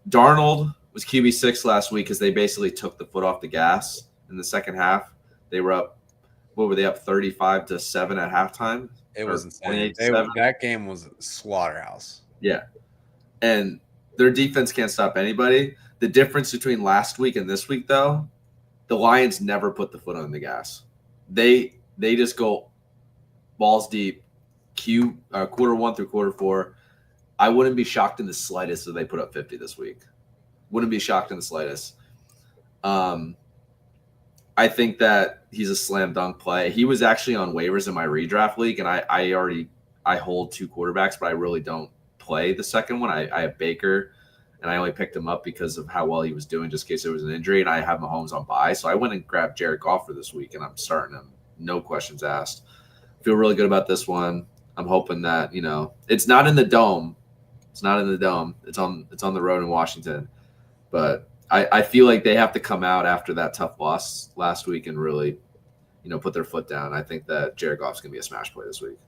Darnold was QB6 last week because they basically took the foot off the gas in the second half. They were up, what were they up, 35-7 at halftime? It was insane. That game was a slaughterhouse. Yeah. And their defense can't stop anybody. The difference between last week and this week, though, the Lions never put the foot on the gas. They just go balls deep, quarter 1 through quarter 4. I wouldn't be shocked in the slightest if they put up 50 this week. Wouldn't be shocked in the slightest. I think that he's a slam dunk play. He was actually on waivers in my redraft league, and I hold 2 quarterbacks, but I really don't play the second one. I have Baker, and I only picked him up because of how well he was doing, just in case there was an injury, and I have Mahomes on bye. So I went and grabbed Jared Goff for this week, and I'm starting him. No questions asked. Feel really good about this one. I'm hoping that, it's not in the dome. It's not in the dome. It's on the road in Washington. But I feel like they have to come out after that tough loss last week and really, put their foot down. I think that Jared Goff's going to be a smash play this week.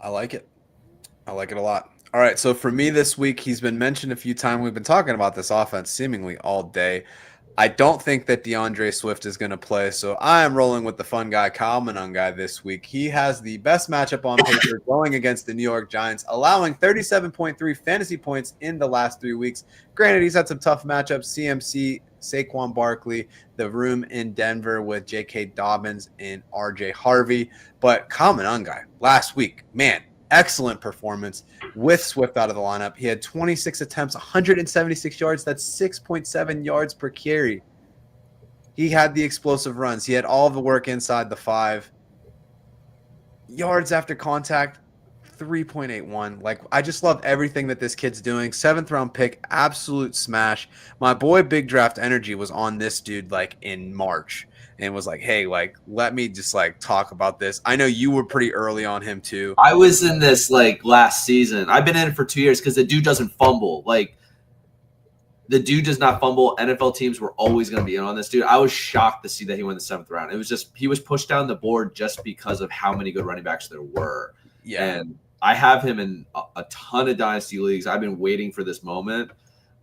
I like it. I like it a lot. All right, so for me this week, he's been mentioned a few times. We've been talking about this offense seemingly all day. I don't think that DeAndre Swift is going to play, so I am rolling with the fun guy, Kyle Monangai, this week. He has the best matchup on paper going against the New York Giants, allowing 37.3 fantasy points in the last 3 weeks. Granted, he's had some tough matchups, CMC, Saquon Barkley, the room in Denver with J.K. Dobbins and R.J. Harvey. But Kyle Monangai, last week, man, excellent performance with Swift out of the lineup. He had 26 attempts, 176 yards. That's 6.7 yards per carry. He had the explosive runs. He had all the work inside the 5. Yards after contact, 3.81. Like, I just love everything that this kid's doing. 7th round pick, absolute smash. My boy Big Draft Energy was on this dude like in March and was like, hey, like, let me just like talk about this. I know you were pretty early on him too. I was in this like last season. I've been in it for 2 years because the dude doesn't fumble. Like, the dude does not fumble. NFL teams were always going to be in on this dude. I was shocked to see that he went the 7th round. It was just, he was pushed down the board just because of how many good running backs there were. Yeah. And I have him in a ton of dynasty leagues. I've been waiting for this moment.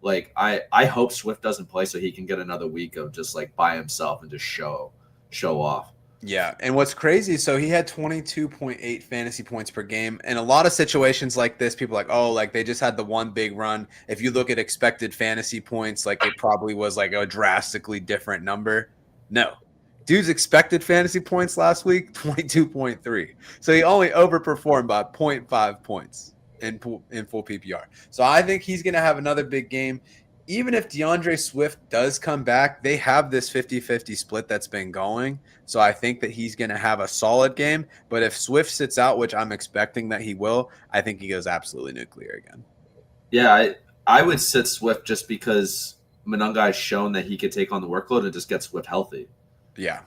Like, I hope Swift doesn't play so he can get another week of just like by himself and just show off. Yeah, and what's crazy, so he had 22.8 fantasy points per game. In a lot of situations like this, people are like, oh, like they just had the one big run. If you look at expected fantasy points, like it probably was like a drastically different number. No. Dude's expected fantasy points last week, 22.3. So he only overperformed by 0.5 points in full PPR. So I think he's going to have another big game. Even if DeAndre Swift does come back, they have this 50-50 split that's been going. So I think that he's going to have a solid game. But if Swift sits out, which I'm expecting that he will, I think he goes absolutely nuclear again. Yeah, I would sit Swift just because Monangai has shown that he could take on the workload and just get Swift healthy. Yeah.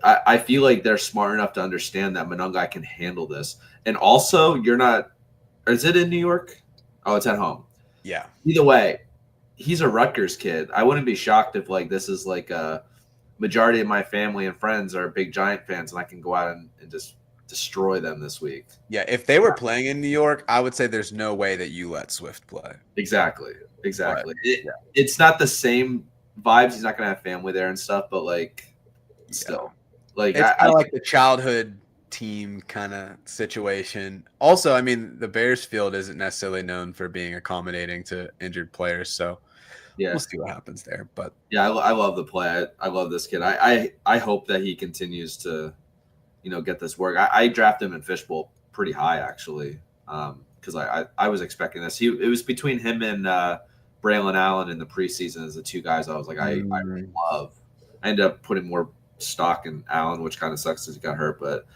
I feel like they're smart enough to understand that Monangai can handle this. And also, you're not – is it in New York? Oh, it's at home. Yeah. Either way, he's a Rutgers kid. I wouldn't be shocked if like this is like a majority of my family and friends are big Giant fans and I can go out and just destroy them this week. Yeah, if they were playing in New York, I would say there's no way that you let Swift play. Exactly. Right. It's not the same vibes. He's not going to have family there and stuff, but like still. Like, it's kind of like the childhood team kind of situation. Also, I mean, the Bears field isn't necessarily known for being accommodating to injured players, so we'll see what happens there. But yeah, I love the play. I love this kid. I hope that he continues to, get this work. I drafted him in Fishbowl pretty high actually, because I was expecting this. It was between him and Braylon Allen in the preseason as the two guys I was like I really love. I ended up putting more stock in Allen, which kind of sucks because he got hurt, but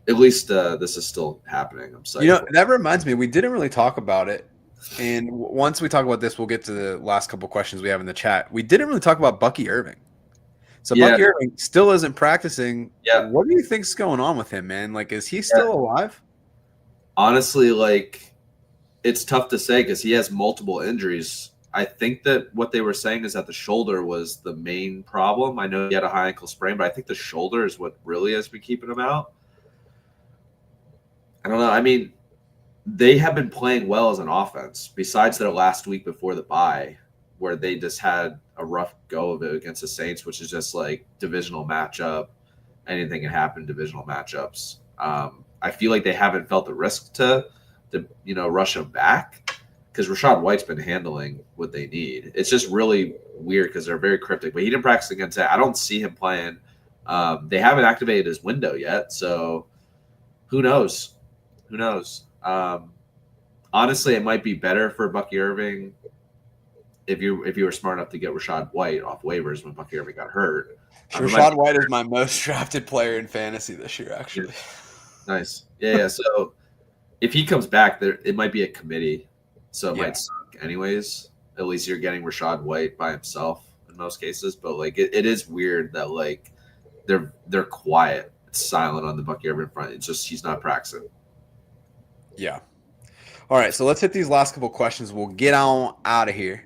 at least this is still happening. I'm excited. That reminds me, we didn't really talk about it. And once we talk about this, we'll get to the last couple questions we have in the chat. We didn't really talk about Bucky Irving. So Yeah, Bucky Irving still isn't practicing. yeah, What do you think's going on with him, man? Like, is he yeah. still alive? Honestly, like it's tough to say because he has multiple injuries. I think that what they were saying is that the shoulder was the main problem. I know he had a high ankle sprain, but I think the shoulder is what really has been keeping him out. I don't know. I mean, they have been playing well as an offense, besides their last week before the bye, where they just had a rough go of it against the Saints, which is just like divisional matchup. Anything can happen in divisional matchups. I feel like they haven't felt the risk to rush him back because Rashad White's been handling what they need. It's just really weird because they're very cryptic. But he didn't practice against that. I don't see him playing. They haven't activated his window yet, so who knows? Who knows? Honestly, it might be better for Bucky Irving if you were smart enough to get Rashad White off waivers when Bucky Irving got hurt. Rashad White is my most drafted player in fantasy this year, actually. Nice. Yeah. So if he comes back, it might be a committee, so it might suck anyways. At least you're getting Rashad White by himself in most cases, but like it is weird that like they're quiet, it's silent on the Bucky Irving front. It's just he's not practicing. Yeah. All right, so let's hit these last couple questions. We'll get on out of here.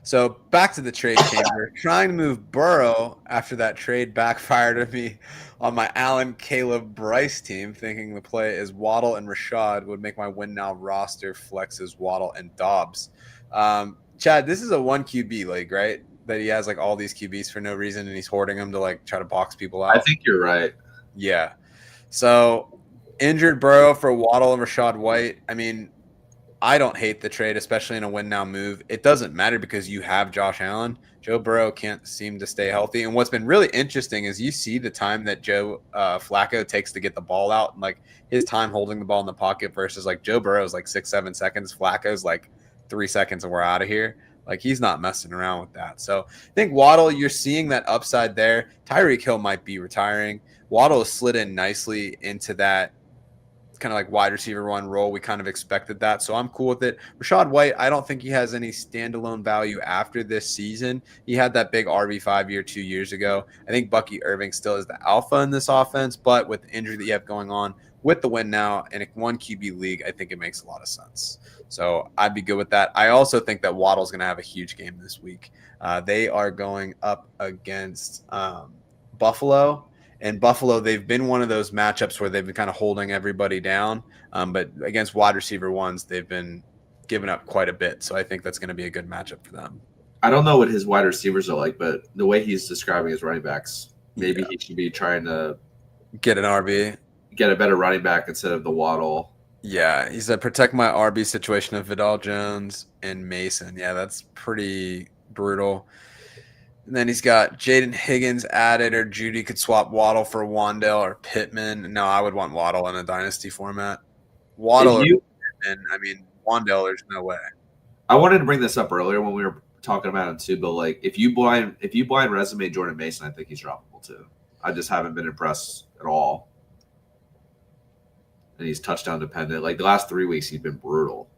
So back to the trade chamber. Trying to move Burrow after that trade backfired on me on my Allen, Caleb, Bryce team, thinking the play is Waddle and Rashad would make my win now roster flexes Waddle and Dobbs. Chad, this is a 1 QB league, right? That he has like all these QBs for no reason and he's hoarding them to like try to box people out. I think you're right. Yeah. So injured Burrow for Waddle and Rashad White. I mean, I don't hate the trade, especially in a win now move. It doesn't matter because you have Josh Allen. Joe Burrow can't seem to stay healthy. And what's been really interesting is you see the time that Joe Flacco takes to get the ball out and like his time holding the ball in the pocket versus like Joe Burrow's like 6-7 seconds. Flacco's like 3 seconds and we're out of here. Like he's not messing around with that. So I think Waddle, you're seeing that upside there. Tyreek Hill might be retiring. Waddle has slid in nicely into that kind of like wide receiver one role. We kind of expected that. So I'm cool with it. Rashad White, I don't think he has any standalone value after this season. He had that big RB5 year 2 years ago. I think Bucky Irving still is the alpha in this offense, but with the injury that you have going on with the win now in a 1 QB league, I think it makes a lot of sense. So I'd be good with that. I also think that Waddle's going to have a huge game this week. They are going up against Buffalo. And Buffalo, they've been one of those matchups where they've been kind of holding everybody down. But against wide receiver ones, they've been giving up quite a bit. So I think that's going to be a good matchup for them. I don't know what his wide receivers are like, but the way he's describing his running backs, maybe he should be trying to get an RB, get a better running back instead of the Waddle. Yeah, he said protect my RB situation of Vidal Jones and Mason. Yeah, that's pretty brutal. And then he's got Jaden Higgins added, or Judy could swap Waddle for Wandale or Pittman. No, I would want Waddle in a dynasty format. Waddle or Pittman. I mean, Wandale, there's no way. I wanted to bring this up earlier when we were talking about him too, but like if you blind resume Jordan Mason, I think he's droppable too. I just haven't been impressed at all. And he's touchdown dependent. Like the last 3 weeks, he's been brutal.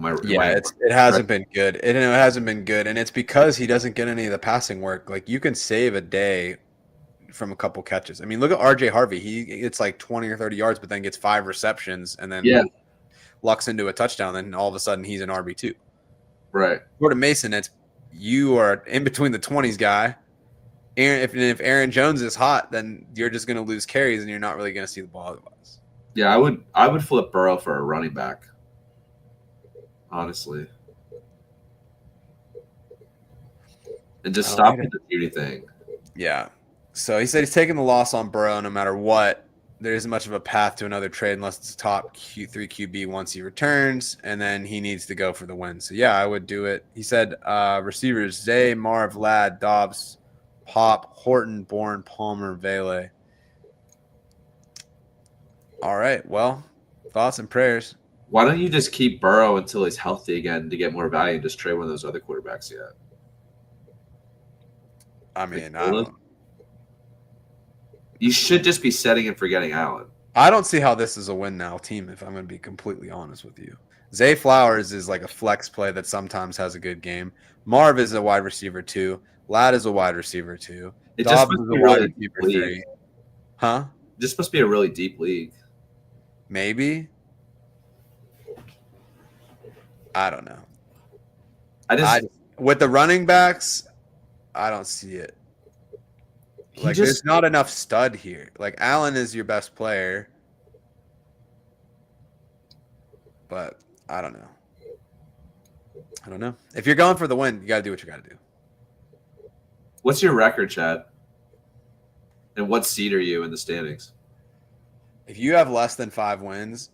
It hasn't been good. It hasn't been good, and it's because he doesn't get any of the passing work. Like you can save a day from a couple catches. I mean, look at RJ Harvey. He gets like 20 or 30 yards, but then gets 5 receptions, and then lucks into a touchdown. Then all of a sudden, he's an RB2. Right. Jordan Mason, you are in between the 20s guy. If Aaron Jones is hot, then you're just going to lose carries, and you're not really going to see the ball otherwise. Yeah, I would flip Burrow for a running back. Honestly, and just stop the Judy thing. Yeah. So he said he's taking the loss on Burrow no matter what. There isn't much of a path to another trade unless it's a top Q3 QB once he returns, and then he needs to go for the win. So, yeah, I would do it. He said receivers, Zay, Marv, Ladd, Dobbs, Pop, Horton, Bourne, Palmer, Vele. All right. Well, thoughts and prayers. Why don't you just keep Burrow until he's healthy again to get more value and just trade one of those other quarterbacks yet? I mean, you should just be setting and forgetting Allen. I don't see how this is a win now team, if I'm going to be completely honest with you. Zay Flowers is like a flex play that sometimes has a good game. Marv is a wide receiver 2. Ladd is a wide receiver 2. It just Dobbs must is a be wide really deep receiver league. 3. Huh? This must be a really deep league. Maybe. I don't know. I with the running backs, I don't see it. Like, there's not enough stud here. Like, Allen is your best player, but I don't know. If you're going for the win, you got to do what you got to do. What's your record, Chad? And what seed are you in the standings? If you have less than 5 wins,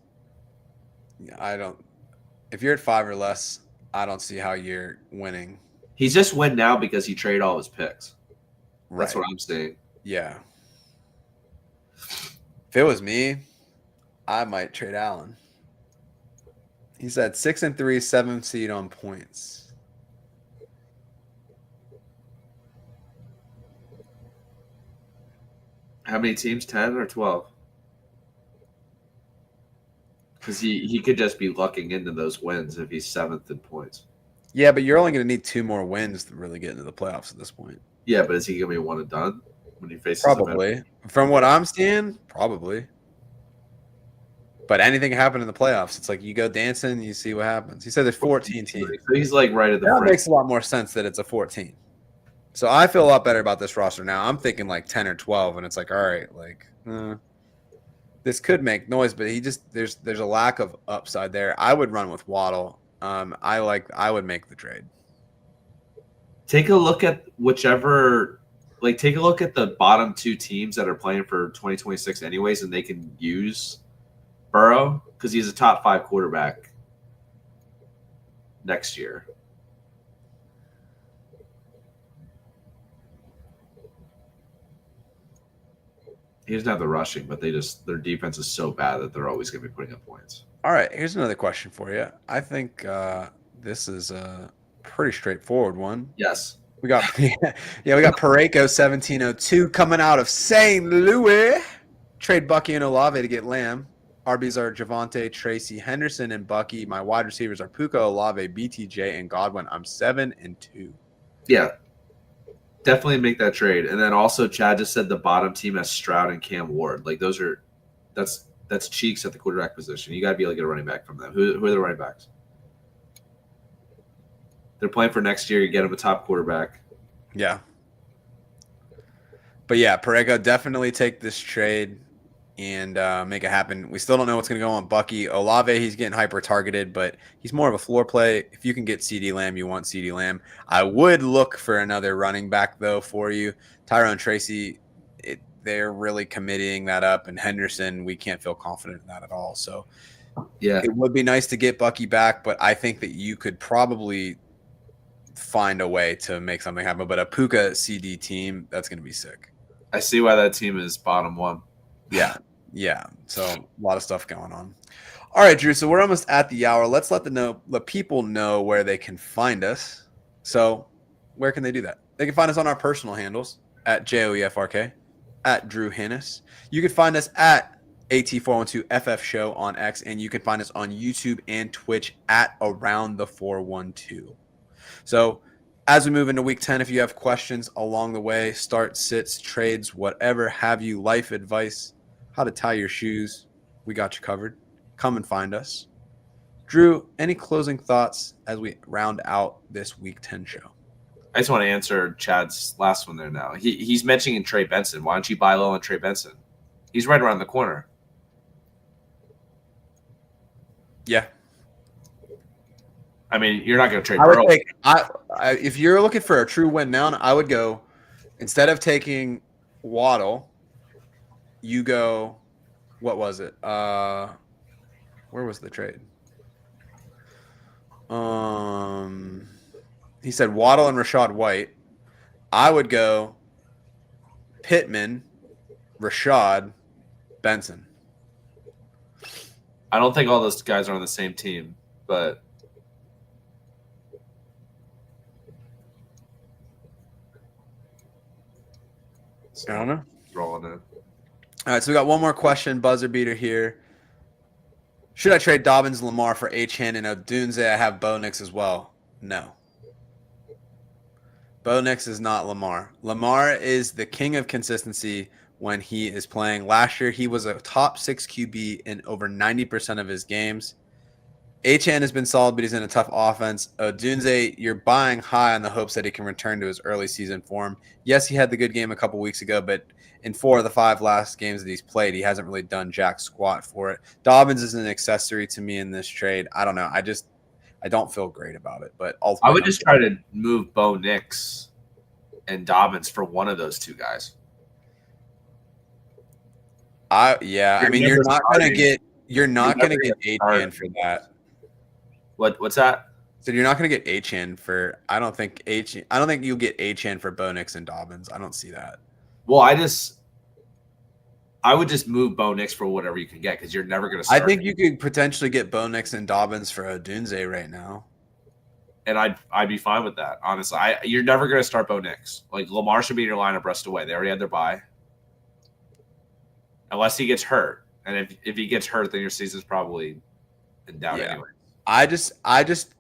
if you're at 5 or less, I don't see how you're winning. He's just win now because he traded all his picks. Right. That's what I'm saying. Yeah. If it was me, I might trade Allen. He's at 6-3, 7th seed on points. How many teams? 10 or 12? Because he could just be lucking into those wins if he's 7th in points. Yeah, but you're only going to need 2 more wins to really get into the playoffs at this point. Yeah, but is he going to be one and done when he faces Probably. From what I'm seeing, probably. But anything can happen in the playoffs. It's like you go dancing, you see what happens. He said there's 14 teams. So he's like right at the That front. makes a lot more sense that it's a 14. So I feel a lot better about this roster now. I'm thinking like 10 or 12, and it's like, all right, like this could make noise, but there's a lack of upside there. I would run with Waddle. I would make the trade. Take a look at take a look at the bottom 2 teams that are playing for 2026 anyways, and they can use Burrow because he's a top 5 quarterback next year. He doesn't have the rushing, but their defense is so bad that they're always going to be putting up points. All right, here's another question for you. I think this is a pretty straightforward one. Yes. We got Pareko 1702 coming out of St. Louis. Trade Bucky and Olave to get Lamb. RBs are Javonte, Tracy, Henderson, and Bucky. My wide receivers are Puka, Olave, BTJ, and Godwin. I'm 7-2. Yeah. Definitely make that trade. And then also Chad just said the bottom team has Stroud and Cam Ward. Like that's cheeks at the quarterback position. You got to be able to get a running back from them. Who are the running backs? They're playing for next year. You get them a top quarterback. Yeah. But yeah, Pareko, definitely take this trade and make it happen. We still don't know what's going to go on Bucky. Olave, he's getting hyper-targeted, but he's more of a floor play. If you can get CeeDee Lamb, you want CeeDee Lamb. I would look for another running back, though, for you. Tyrone Tracy, they're really committing that up, and Henderson, we can't feel confident in that at all. So yeah, it would be nice to get Bucky back, but I think that you could probably find a way to make something happen. But a Puka CD team, that's going to be sick. I see why that team is bottom 1. Yeah. So a lot of stuff going on. All right, Drew. So we're almost at the hour. Let's let the people know where they can find us. So where can they do that? They can find us on our personal handles at JOEFRK, at Drew Hannis. You can find us at AT412FF Show on X, and you can find us on YouTube and Twitch at Around the 412. So as we move into week 10, if you have questions along the way, start, sits, trades, whatever have you, life advice, how to tie your shoes, we got you covered. Come and find us. Drew, any closing thoughts as we round out this week 10 show? I just want to answer Chad's last one there now. He's mentioning Trey Benson. Why don't you buy low on Trey Benson? He's right around the corner. Yeah. I mean, you're not going to trade Burrow. If you're looking for a true win now, I would go, instead of taking Waddle, you go, what was it? Where was the trade? He said Waddle and Rashad White. I would go Pittman, Rashad, Benson. I don't think all those guys are on the same team, but I don't know. Rolling in. All right, so we got one more question, buzzer beater here. Should I trade Dobbins, Lamar for Achane and Odunze? I have Bo Nix as well. No. Bo Nix is not Lamar. Lamar is the king of consistency when he is playing. Last year, he was a top 6 QB in over 90% of his games. Achane has been solid, but he's in a tough offense. Odunze, you're buying high on the hopes that he can return to his early season form. Yes, he had the good game a couple weeks ago, but in 4 of the 5 last games that he's played, he hasn't really done jack squat for it. Dobbins is an accessory to me in this trade. I don't know. I don't feel great about it, but I ultimately, would just try to move Bo Nix and Dobbins for one of those two guys. I mean, you're not gonna get Achane for that. What's that? So you're not gonna get Achane for. I don't think you'll get Achane for Bo Nix and Dobbins. I don't see that. Well, I would just move Bo Nix for whatever you can get because you're never going to. I think you could potentially get Bo Nix and Dobbins for Odunze right now, and I'd be fine with that. Honestly, you're never going to start Bo Nix. Like Lamar should be in your lineup rest away. They already had their bye, unless he gets hurt. And if he gets hurt, then your season's probably in doubt anyway. I just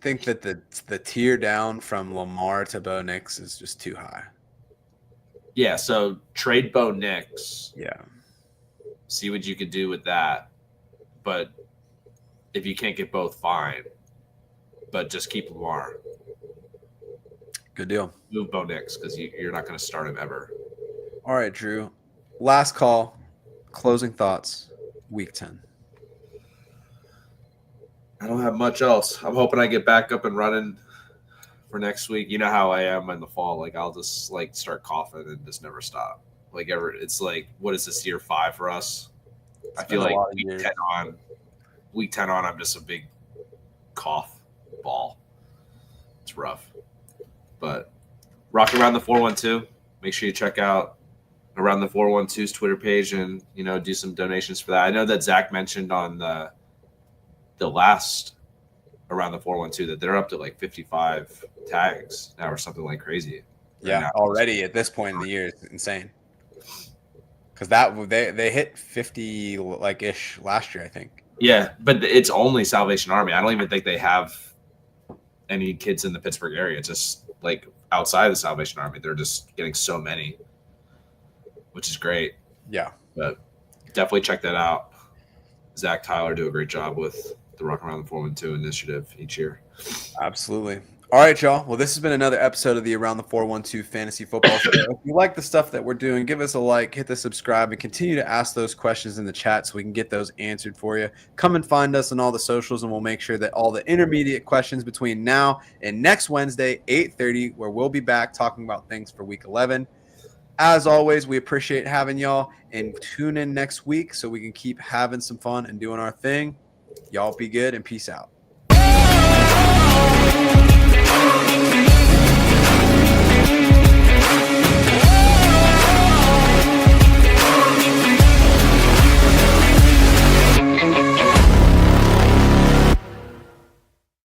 think that the tier down from Lamar to Bo Nix is just too high. Yeah, so trade Bo Nix. Yeah. See what you could do with that. But if you can't get both, fine. But just keep Lamar. Good deal. Move Bo Nix because you're not going to start him ever. All right, Drew. Last call. Closing thoughts. Week 10. I don't have much else. I'm hoping I get back up and running for next week. You know how I am in the fall. Like I'll just like start coughing and just never stop. Like it's like, what is this, year 5 for us? I feel like week 10 on, I'm just a big cough ball. It's rough. But rock around the 412. Make sure you check out Around the 412's Twitter page and, do some donations for that. I know that Zach mentioned on the last Around the 412 that they're up to like 55 tags now or something like crazy. Yeah, already at this point in the year, it's insane. Because they hit 50 like ish last year, I think. Yeah, but it's only Salvation Army. I don't even think they have any kids in the Pittsburgh area. It's just like outside of the Salvation Army, they're just getting so many, which is great. Yeah, but definitely check that out. Zach Tyler do a great job with the Rock Around the 412 initiative each year. Absolutely. All right, y'all. Well, this has been another episode of the Around the 412 Fantasy Football Show. If you like the stuff that we're doing, give us a like, hit the subscribe, and continue to ask those questions in the chat so we can get those answered for you. Come and find us on all the socials, and we'll make sure that all the intermediate questions between now and next Wednesday, 8:30, where we'll be back talking about things for Week 11. As always, we appreciate having y'all, and tune in next week so we can keep having some fun and doing our thing. Y'all be good, and peace out.